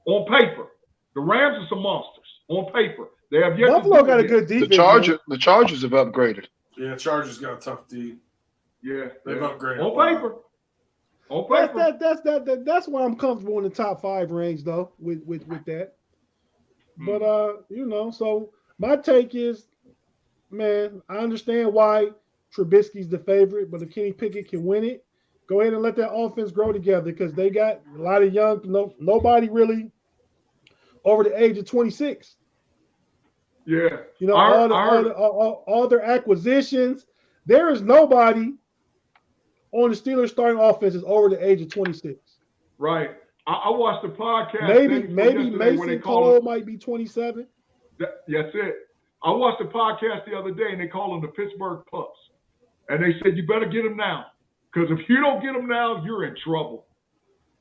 On paper, the Rams are some monsters. On paper, they have yet. Buffalo got a good defense. The Chargers have upgraded. Yeah, Chargers got a tough D. Yeah, they've upgraded. On paper. That's why I'm comfortable in the top 5 range though with that. But so my take is, man, I understand why Trubisky's the favorite, but if Kenny Pickett can win it, go ahead and let that offense grow together because they got a lot of young, nobody really over the age of 26. Yeah. All their acquisitions, there is nobody on the Steelers starting offense is over the age of 26. Right. I watched the podcast. Maybe Mason Cole might be 27. That's it. I watched the podcast the other day, and they call them the Pittsburgh Pups. And they said, you better get them now. Because if you don't get them now, you're in trouble.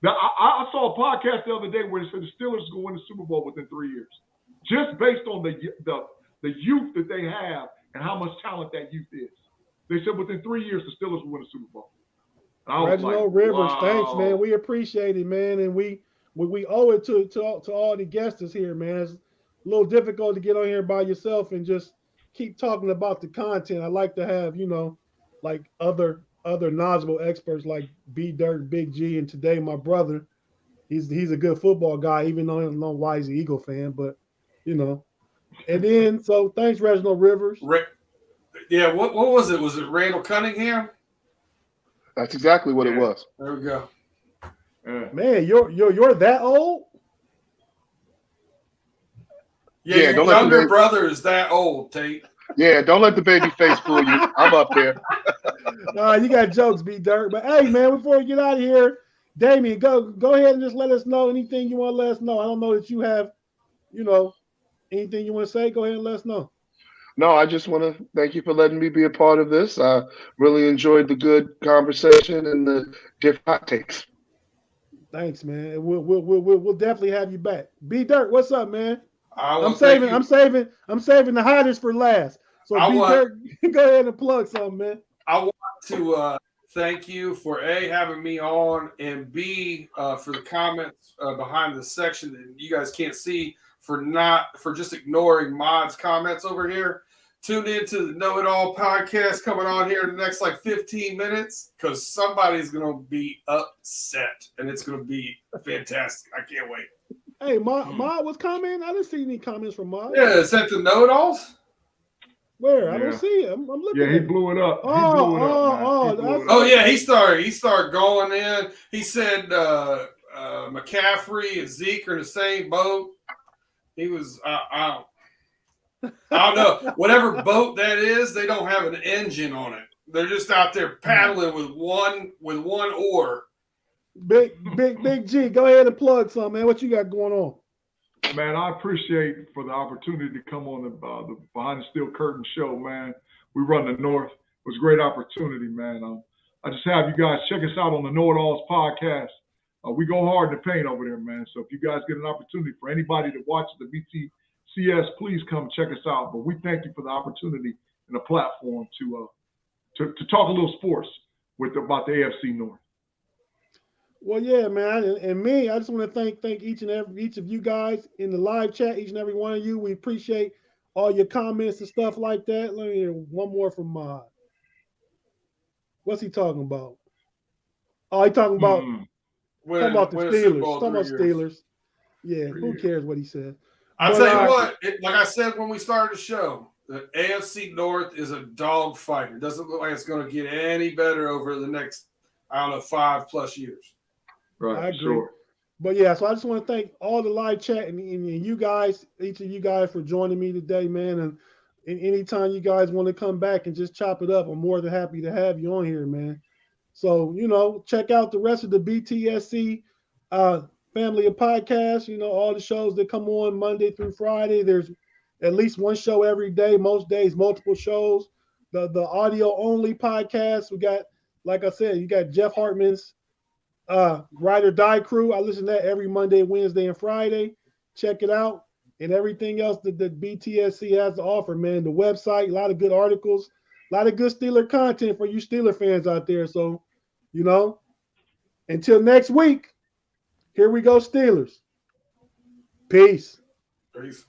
Now, I saw a podcast the other day where they said the Steelers are going to win the Super Bowl within 3 years. Just based on the youth that they have and how much talent that youth is. They said within 3 years, the Steelers will win the Super Bowl. Reginald Rivers, thanks, man. We appreciate it, man. And we owe it to all the guests here, man. It's a little difficult to get on here by yourself and just keep talking about the content. I like to have, like other knowledgeable experts like B Dirt, Big G, and today my brother. He's a good football guy, even though I don't know why he's an Eagle fan, but And then thanks, Reginald Rivers. What was it? Was it Randall Cunningham? That's exactly what it was. There we go. Man, you're that old? Yeah, your younger brother is that old, Tate. Yeah, don't let the baby face fool you. I'm up there. You got jokes, B Dirt. But hey, man, before we get out of here, Damion, go ahead and just let us know anything you want to let us know. I don't know that you have, anything you want to say. Go ahead and let us know. No, I just want to thank you for letting me be a part of this. I really enjoyed the good conversation and the different hot takes. Thanks, man. We'll definitely have you back. B Dirt, what's up, man? I'm saving the hottest for last. So B Dirt, go ahead and plug something, man. I want to thank you for A, having me on, and B, for the comments behind the section that you guys can't see for just ignoring Mod's comments over here. Tune in to the Know It All podcast coming on here in the next 15 minutes because somebody's going to be upset and it's going to be fantastic. I can't wait. Hey, Mod was commenting. I didn't see any comments from Mod. Yeah, is that the Know It Alls? Where? I don't see it. I'm looking. Yeah, he blew it up. He started going in. He said McCaffrey and Zeke are in the same boat. He was I don't know. Whatever boat that is, they don't have an engine on it. They're just out there paddling with one oar. Big G, go ahead and plug something, man. What you got going on? Man, I appreciate for the opportunity to come on the Behind the Steel Curtain show, man. we run the North. It was a great opportunity, man. I just have you guys check us out on the Know It Alls podcast. We go hard in the paint over there, man. So if you guys get an opportunity for anybody to watch the BTCS, please come check us out. But we thank you for the opportunity and the platform to talk a little sports about the AFC North. Well, yeah, man, and me, I just want to thank each of you guys in the live chat, each and every one of you. We appreciate all your comments and stuff like that. Let me hear one more from Mod. What's he talking about? Oh, he talking about the Steelers. Talking about Steelers. Yeah, who cares what he said? I'll tell you what, like I said when we started the show, the AFC North is a dog fight. It doesn't look like it's going to get any better over the next, 5+ years. Right, I agree. Sure. But yeah, so I just want to thank all the live chat and you guys, each of you guys, for joining me today, man. And anytime you guys want to come back and just chop it up, I'm more than happy to have you on here, man. So, check out the rest of the BTSC family of podcasts, all the shows that come on Monday through Friday. There's at least one show every day, most days, multiple shows. The audio only podcast, we got, like I said, you got Jeff Hartman's Ride or Die Crew. I listen to that every Monday, Wednesday, and Friday. Check it out. And everything else that BTSC has to offer, man. The website, a lot of good articles, a lot of good Steeler content for you Steeler fans out there. So, until next week, here we go, Steelers. Peace. Peace.